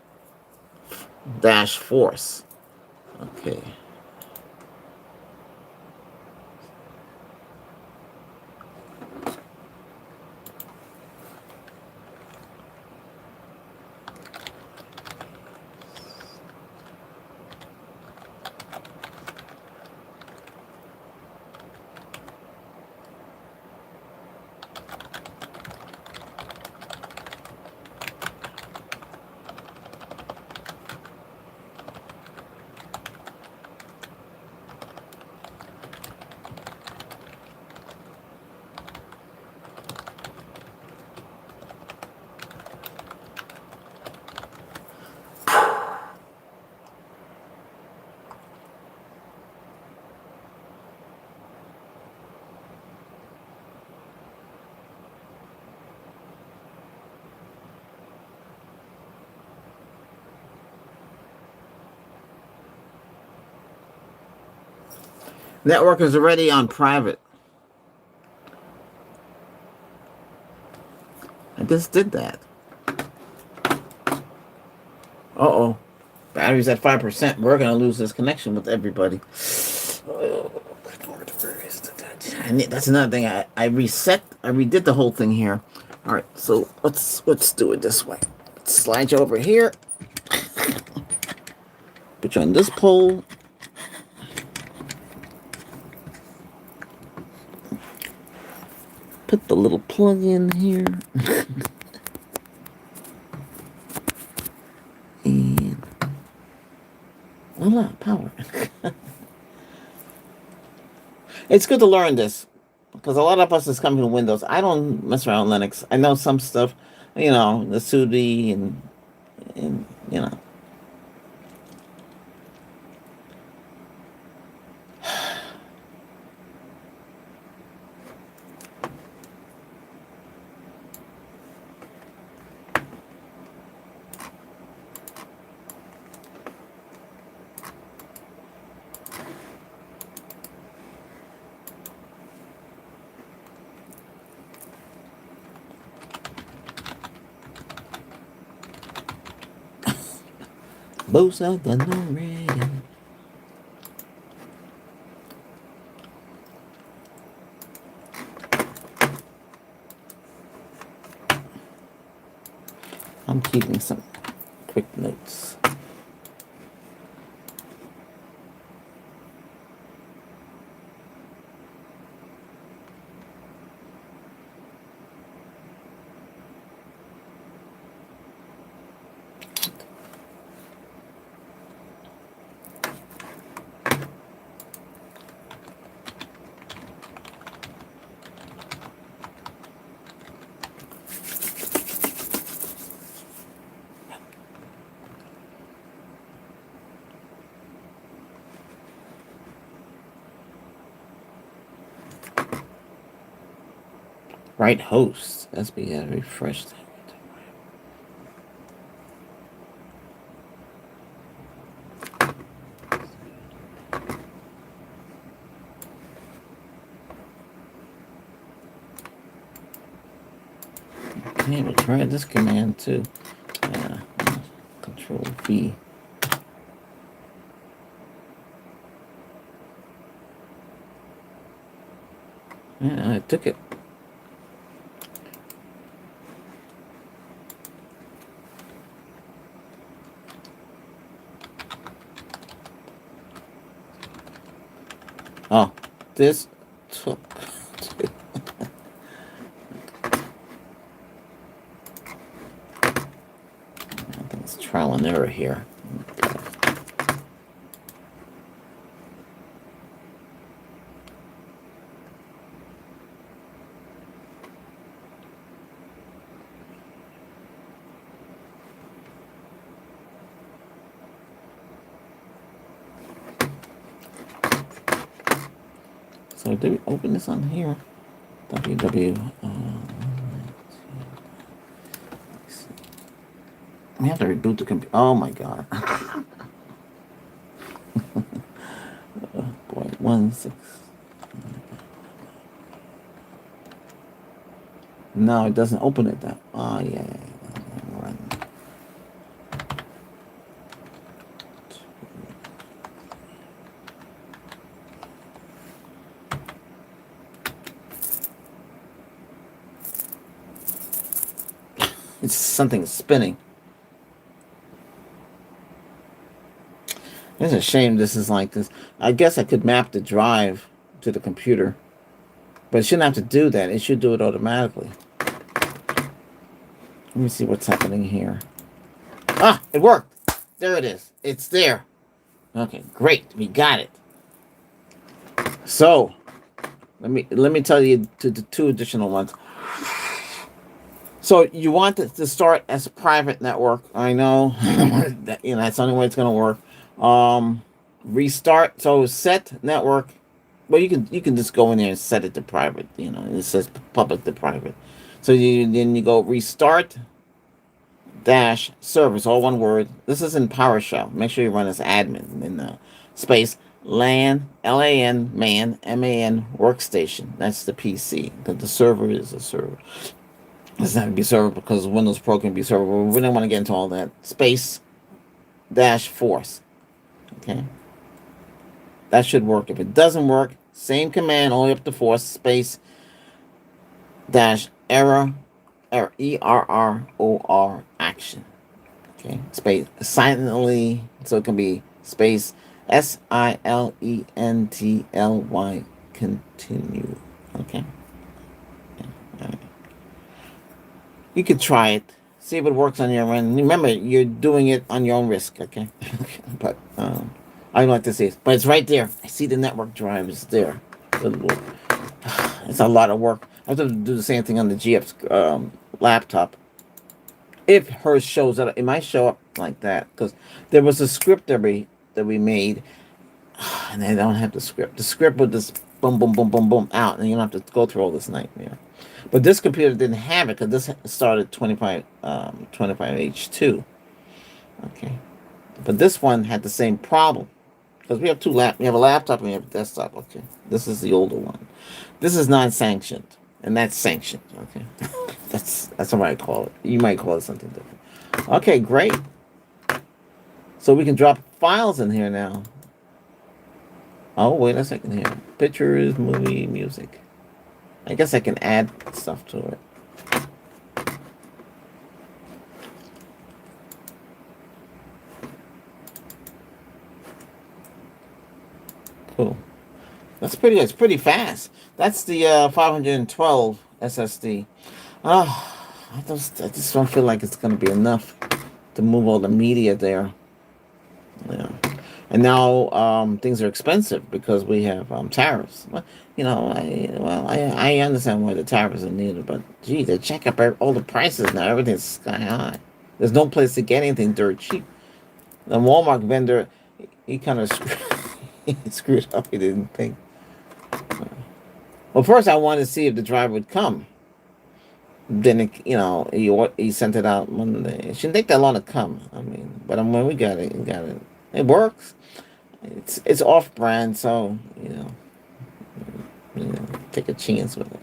- force. Okay. Network is already on private. I just did that. Uh-oh. Battery's at 5%. We're going to lose this connection with everybody. Oh, good Lord, where is the that's another thing. I redid the whole thing here. All right, so let's do it this way. Let's slide you over here. Put you on this pole. Put the little plug in here. And voila, power. It's good to learn this because a lot of us is coming from Windows. I don't mess around with Linux. I know some stuff, the SUDI and both of the already. I'm keeping some quick notes. Right host. SB refreshed. Okay, we'll try this command too. Control V. Yeah, I took it. Oh, this took. I think it's trial and error here. So did we open this on here? www. We have to reboot the computer. Oh my god. Boy, 1-6. No, it doesn't open it that. Oh yeah. Run. It's something spinning. It's a shame this is like this. I guess I could map the drive to the computer, but it shouldn't have to do that. It should do it automatically. Let me see what's happening here. Ah, it worked. There it is. It's there. Okay, great. We got it. So, let me tell you the two additional ones. So you want it to start as a private network. I know that that's the only way it's going to work. Restart. So set network. Well, you can just go in there and set it to private. It says public to private. So then you go restart dash service, all one word. This is in PowerShell. Make sure you run as admin in the space LAN LAN man MAN workstation. That's the PC. The server is a server. It doesn't have to be server because Windows Pro can be server. We don't want to get into all that. Space dash force. Okay. That should work. If it doesn't work, same command, only up to force, space dash error ERROR action. Okay. Space silently, so it can be space SILENTLY continue. Okay. Yeah. You could try it. See if it works on your end. Remember, you're doing it on your own risk, okay? But I like to see it. But it's right there. I see the network drive is there. It's a lot of work. I have to do the same thing on the GF's laptop. If hers shows up, it might show up like that because there was a script that we made, and they don't have the script. The script would just boom, boom, boom, boom, boom out, and you don't have to go through all this nightmare. But this computer didn't have it because this started 25H2. Okay, but this one had the same problem because we have we have a laptop and we have a desktop. Okay, this is the older one. This is non-sanctioned, and that's sanctioned. Okay, that's what I call it. You might call it something different. Okay, great. So we can drop files in here now. Oh, wait a second here. Pictures, movie, music. I guess I can add stuff to it. Cool. That's pretty. It's pretty fast. That's the 512 SSD. I just don't feel like it's going to be enough to move all the media there. Yeah. And now things are expensive because we have tariffs. Well, I understand why the tariffs are needed, but gee, they check up all the prices now. Everything's sky high. There's no place to get anything dirt cheap. The Walmart vendor, he kind of screwed up. He didn't think. Well, first I wanted to see if the driver would come. then he sent it out Monday. It shouldn't take that long to come. I mean, but when we got it, it works. It's off brand, so take a chance with it.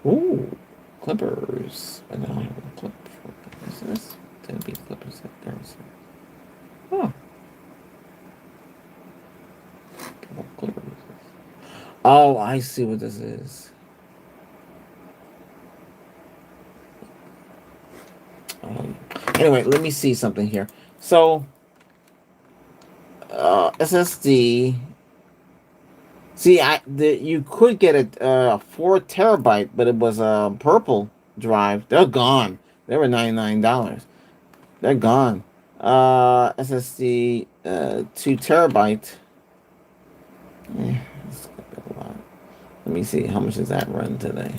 Ooh, Clippers. I don't have a clip for is this. Didn't be Clippers at Thursday. Oh, Clippers. Oh, I see what this is. Um, anyway, let me see something here. So, SSD. See, you could get a 4 terabyte, but it was a purple drive. They're gone. They were $99. They're gone. SSD 2 terabyte. That's a lot. Let me see how much does that run today.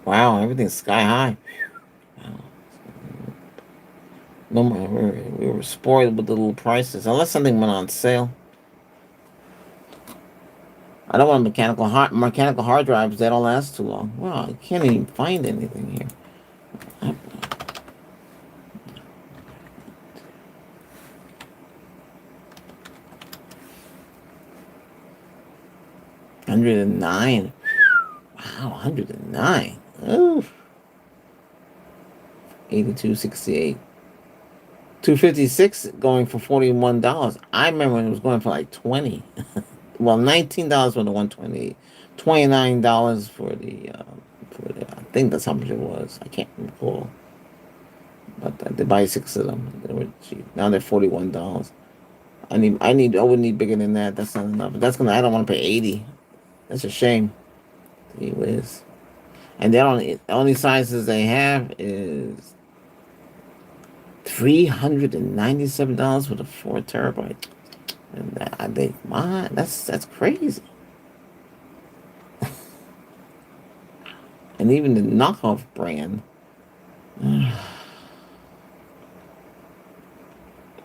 Wow, everything's sky high. Wow. No more. We were spoiled with the little prices, unless something went on sale. I don't want mechanical hard drives. They don't last too long. Wow, I can't even find anything here. 109. Wow, 109. Oof. 82.68. 256 going for $41. I remember when it was going for like 20. Well, $19 for the 128. $29 I think that's how much it was. I can't recall. But they buy 6 of them. They were cheap. Now they're $41. I would need bigger than that. That's not enough. But I don't want to pay 80. That's a shame. Gee whiz. And the only sizes they have is $397 for the 4 terabyte. And that's crazy. And even the knockoff brand.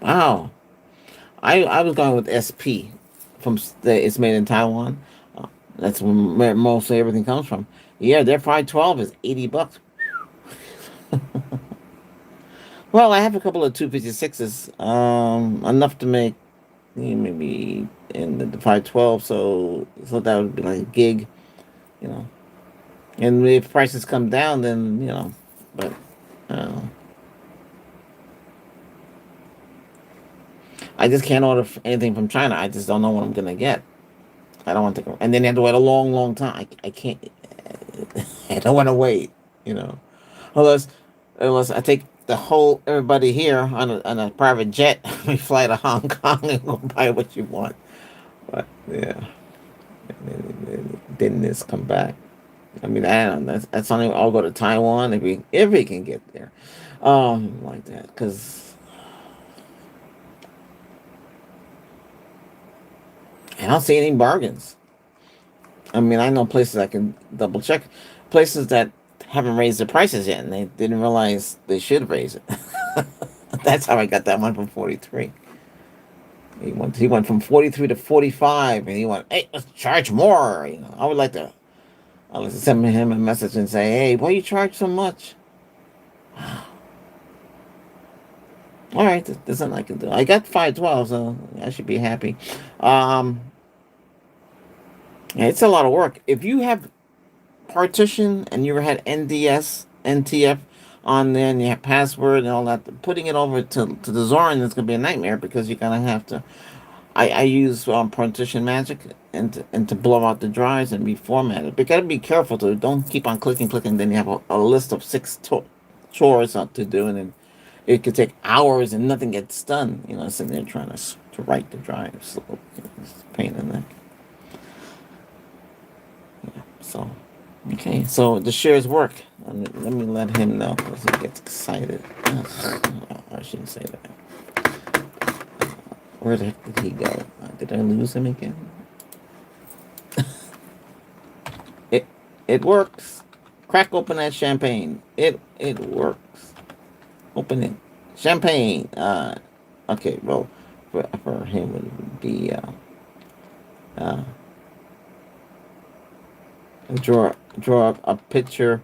Wow. I was going with SP it's made in Taiwan. That's where mostly everything comes from. Yeah, their 512 is $80. Well, I have a couple of 256s, enough to make maybe in the 512, so that would be like a gig, you know. And if prices come down, then but uh, I just can't order anything from China. I just don't know what I'm gonna get. I don't want to, and then you have to wait a long, long time. I can't. I don't want to wait. You know, unless unless I take everybody here on a private jet, we fly to Hong Kong and go buy what you want. But yeah, then this come back. I mean, I don't know. That's only I'll go to Taiwan if we can get there, like that. Because I don't see any bargains. I mean, I know places I can double check, places that haven't raised the prices yet, and they didn't realize they should raise it. That's how I got that one from 43. He went from 43 to 45, and he went, "Hey, let's charge more." I would send him a message and say, "Hey, why you charge so much?" All right, there's nothing I can do. I got 512, so I should be happy. Um, yeah, it's a lot of work. If you have partition and you ever had NTF on there and you have password and all that, putting it over to the Zorin is going to be a nightmare because you're going to have to. I use partition magic and to blow out the drives and reformat it. But you got to be careful to don't keep on clicking. Then you have a list of six chores to do, and then it could take hours and nothing gets done. Sitting there trying to write the drives. So, it's a pain in the neck. Yeah, so. Okay, so the shares work. Let me let him know because he gets excited. I shouldn't say that. Where the heck did he go? Did I lose him again? It works. Crack open that champagne. It works. Open it. Champagne. Okay. Well, for him it would be uh, draw a picture.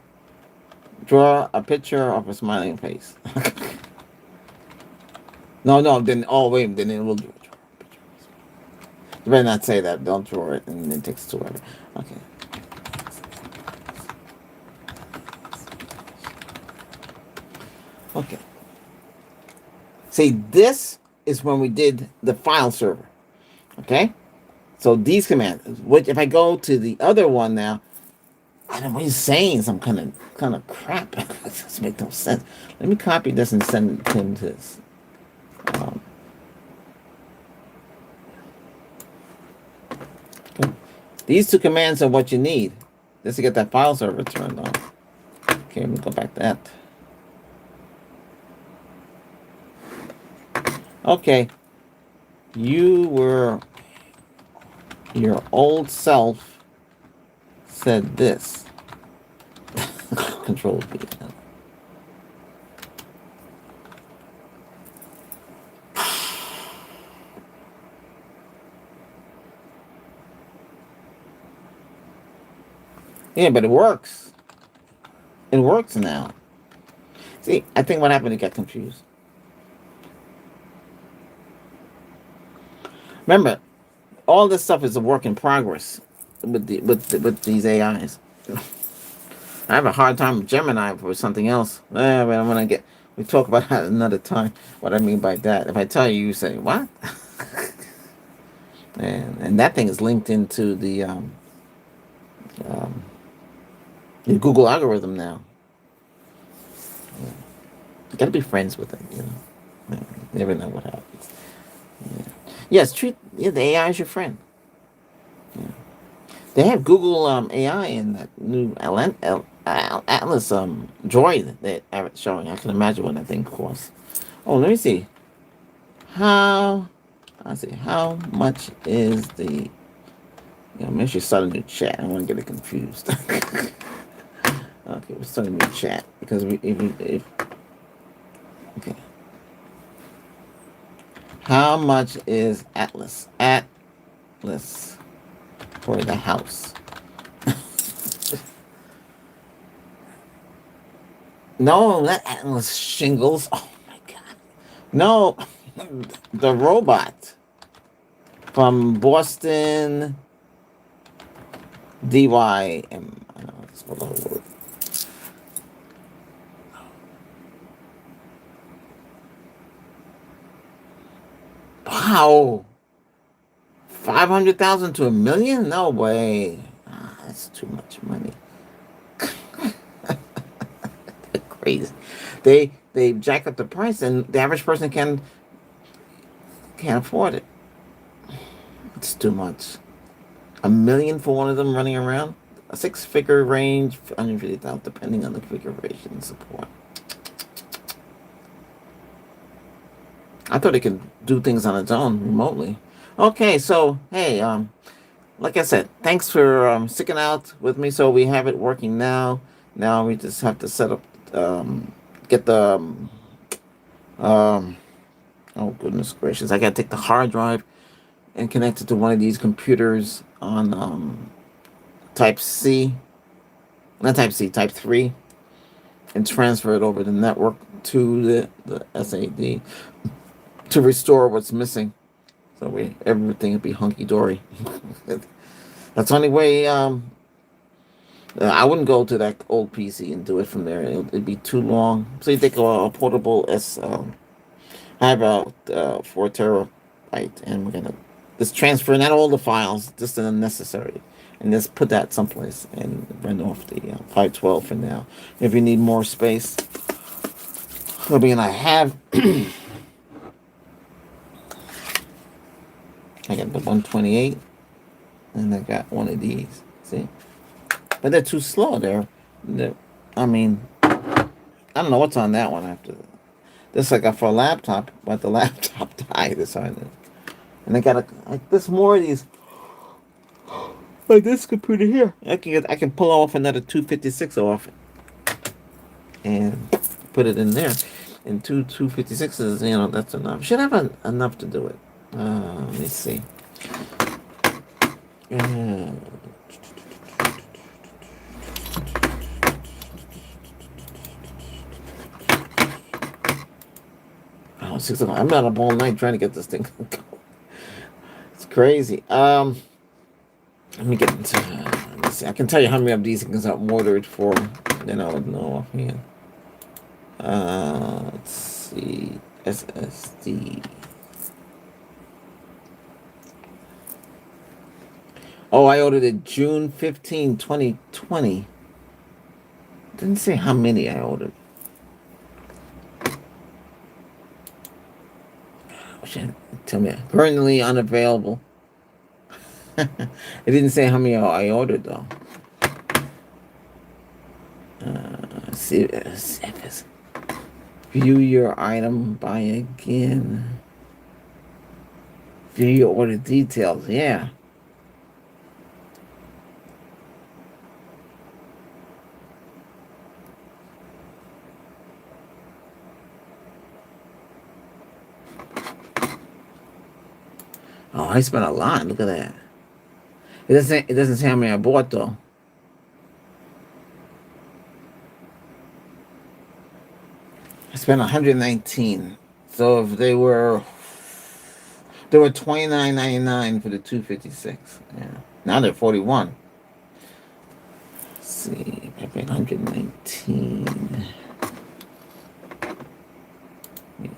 Draw a picture of a smiling face. No, no. Then wait. Then it will do it. You better not say that. Don't draw it, and it takes too long. Okay. Okay. See, this is when we did the file server. Okay. So these commands. Which, if I go to the other one now, I don't know. He's saying some kind of crap. It doesn't make no sense. Let me copy this and send it to him. This. Um, okay. These two commands are what you need just to get that file server turned on. Okay, let me go back to that. Okay, your old self said this. Control V. Yeah, but it works. It works now. See, I think what happened, it got confused. Remember, all this stuff is a work in progress with these AIs. I have a hard time with Gemini for something else. But I'm gonna get. We talk about that another time. What I mean by that. If I tell you, you say what? and that thing is linked into um, the Google algorithm now. Yeah. You gotta be friends with it, you know. You never know what happens. Yeah. Yes, treat the AI as your friend. Yeah. They have Google AI in that new Atlas Droid that they're showing. I can imagine what that thing costs. Oh, let me see. How I see how much is the maybe I should start a new chat. I don't want to get it confused. Okay, we'll start a new chat because if okay. How much is Atlas? Atlas for the house. No, that Atlas shingles. Oh my god. No, the robot from Boston DYM. I don't know, it's a little word. Wow. 500,000 to 1 million? No way. That's too much money. Crazy. They jack up the price, and the average person can't afford it. It's too much. 1 million for one of them running around. A six-figure range, 150,000, depending on the configuration and support. I thought it could do things on its own remotely. Okay, so hey, like I said, thanks for sticking out with me. So we have it working now. Now we just have to set up, get the, oh goodness gracious, I gotta take the hard drive and connect it to one of these computers on Type C, not Type C, Type 3, and transfer it over the network to the SAD to restore what's missing. So everything will be hunky dory. That's the only way. I wouldn't go to that old PC and do it from there. It'd be too long. So you take a portable S. I have a 4 terabyte, and we're gonna just transfer not all the files, just the necessary, and just put that someplace and run off the 512 for now. If you need more space, I mean, I have. I got the 128, and I got one of these. See, but they're too slow. I mean, I don't know what's on that one after. This I got for a laptop, but the laptop died. And I got there's more of these. this computer here. I can pull off another 256 off and put it in there. And two 256s, that's enough. Should have enough to do it. Let me see. Uh, oh, 6 o'clock. I'm not up all night trying to get this thing. It's crazy. Let me get into. Let me see. I can tell you how many of these things I'm ordered for. Then I would know offhand. Let's see. SSD. Oh, I ordered it June 15, 2020. Didn't say how many I ordered. Tell me. Currently unavailable. It didn't say how many I ordered, though. See, view your item, buy again. View your order details. Yeah. Oh, I spent a lot. Look at that. It doesn't say how many I bought, though. I spent 119. So if they were $29.99 for the 256. Yeah. Now they're 41. Let's see. I paid 119.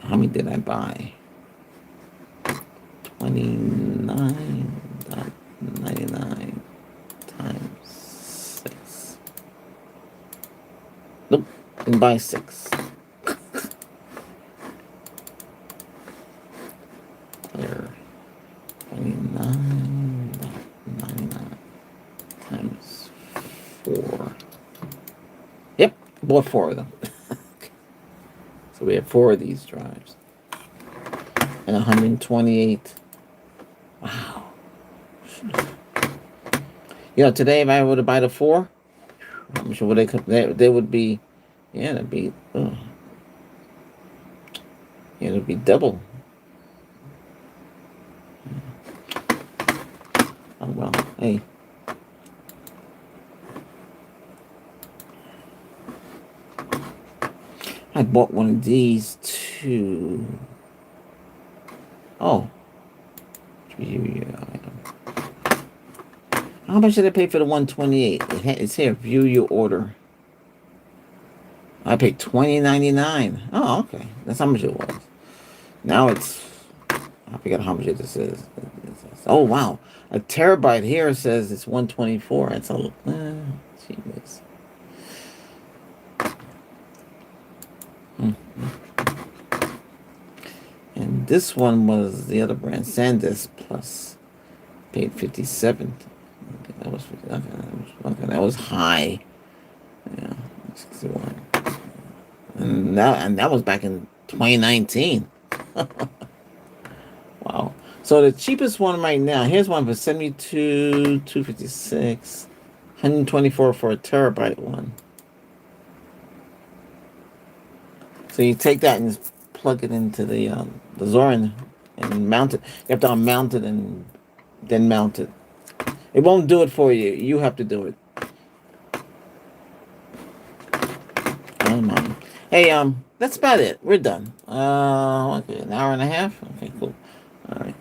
How many did I buy? 29.99 times 6. Nope. Didn't buy 6. There. 29.99 times 4. Yep. Bought 4 of them. So we have 4 of these drives. And 128. Wow. Today if I were to buy the 4, I'm sure what they would be, it'd be, it'd be double. Oh well, hey. I bought one of these too. Oh. How much did I pay for the 128? It's here. View your order. I paid $20.99. Oh, okay. That's how much it was. Now it's. I forget how much this is. Oh wow, a terabyte here says it's 124. It's a. Jeez. And this one was the other brand, SanDisk Plus. Paid 57. Okay, that was 50. Okay, that was high. Yeah, 61. And that was back in 2019. Wow. So the cheapest one right now, here's one for 72, 256, 124 for a terabyte one. So you take that and just plug it into the Zorin and mount it. You have to unmount it and then mount it. It won't do it for you. You have to do it. Hey, that's about it. We're done. Okay, an hour and a half. Okay, cool. All right.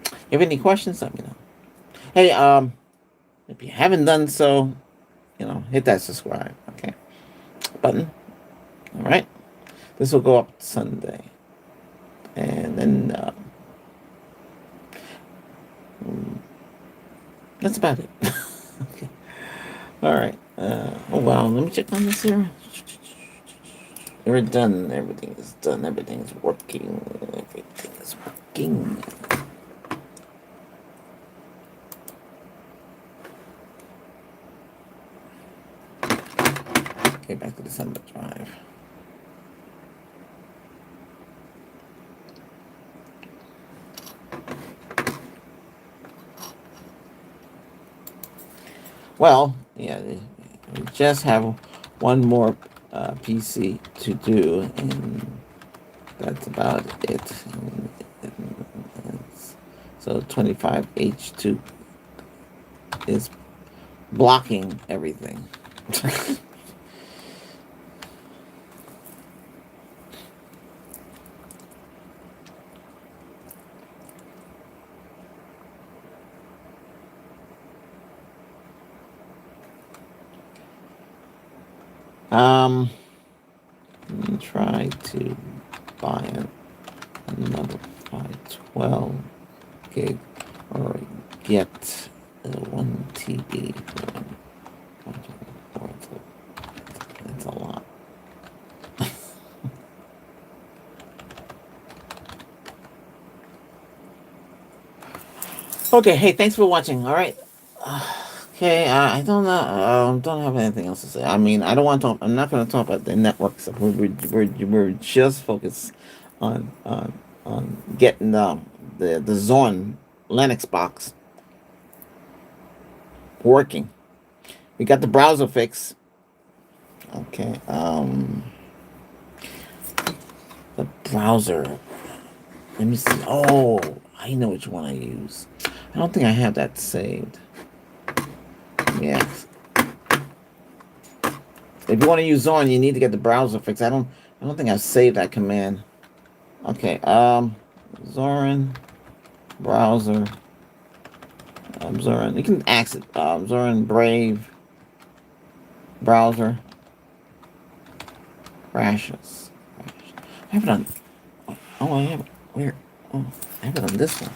If you have any questions, let me know. Hey, if you haven't done so, hit that subscribe, okay, button. All right. This will go up Sunday, and then that's about it. Okay. All right. Oh wow. Let me check on this here. We're done. Everything is done. Everything is working. Everything is working. Okay, back to December drive. Well, yeah, we just have one more PC to do, and that's about it. So 25H2 is blocking everything. um, let me try to buy another 512 gig or get 1 TB. It's a lot. Okay, hey, thanks for watching. All right. Okay, I don't know. Don't have anything else to say. I mean, I don't want to talk. I'm not going to talk about the network stuff. We're just focused on getting the Zorn Linux box working. We got the browser fix. Okay. The browser. Let me see. Oh, I know which one I use. I don't think I have that saved. Yes. If you want to use Zorn, you need to get the browser fix. I don't think I've saved that command. Okay. Zorin browser. Zorin. You can access Zorin Brave browser crashes. I have it on. Oh, I have it. Where? Oh, I have it on this one.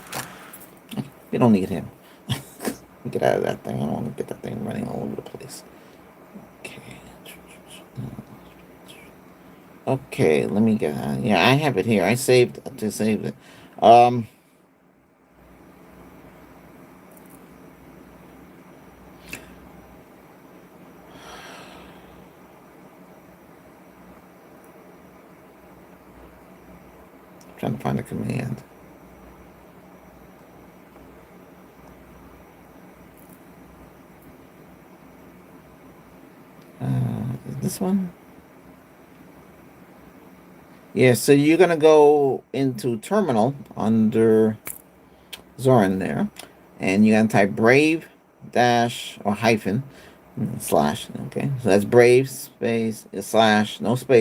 You don't need him. Get out of that thing. I don't want to get that thing running all over the place. Okay. Okay, let me get. Yeah, I have it here. I just saved it. Um. Trying to find a command. Is this one? Yeah, so you're gonna go into terminal under Zorin there, and you're gonna type brave dash or hyphen slash. Okay, so that's brave space slash no space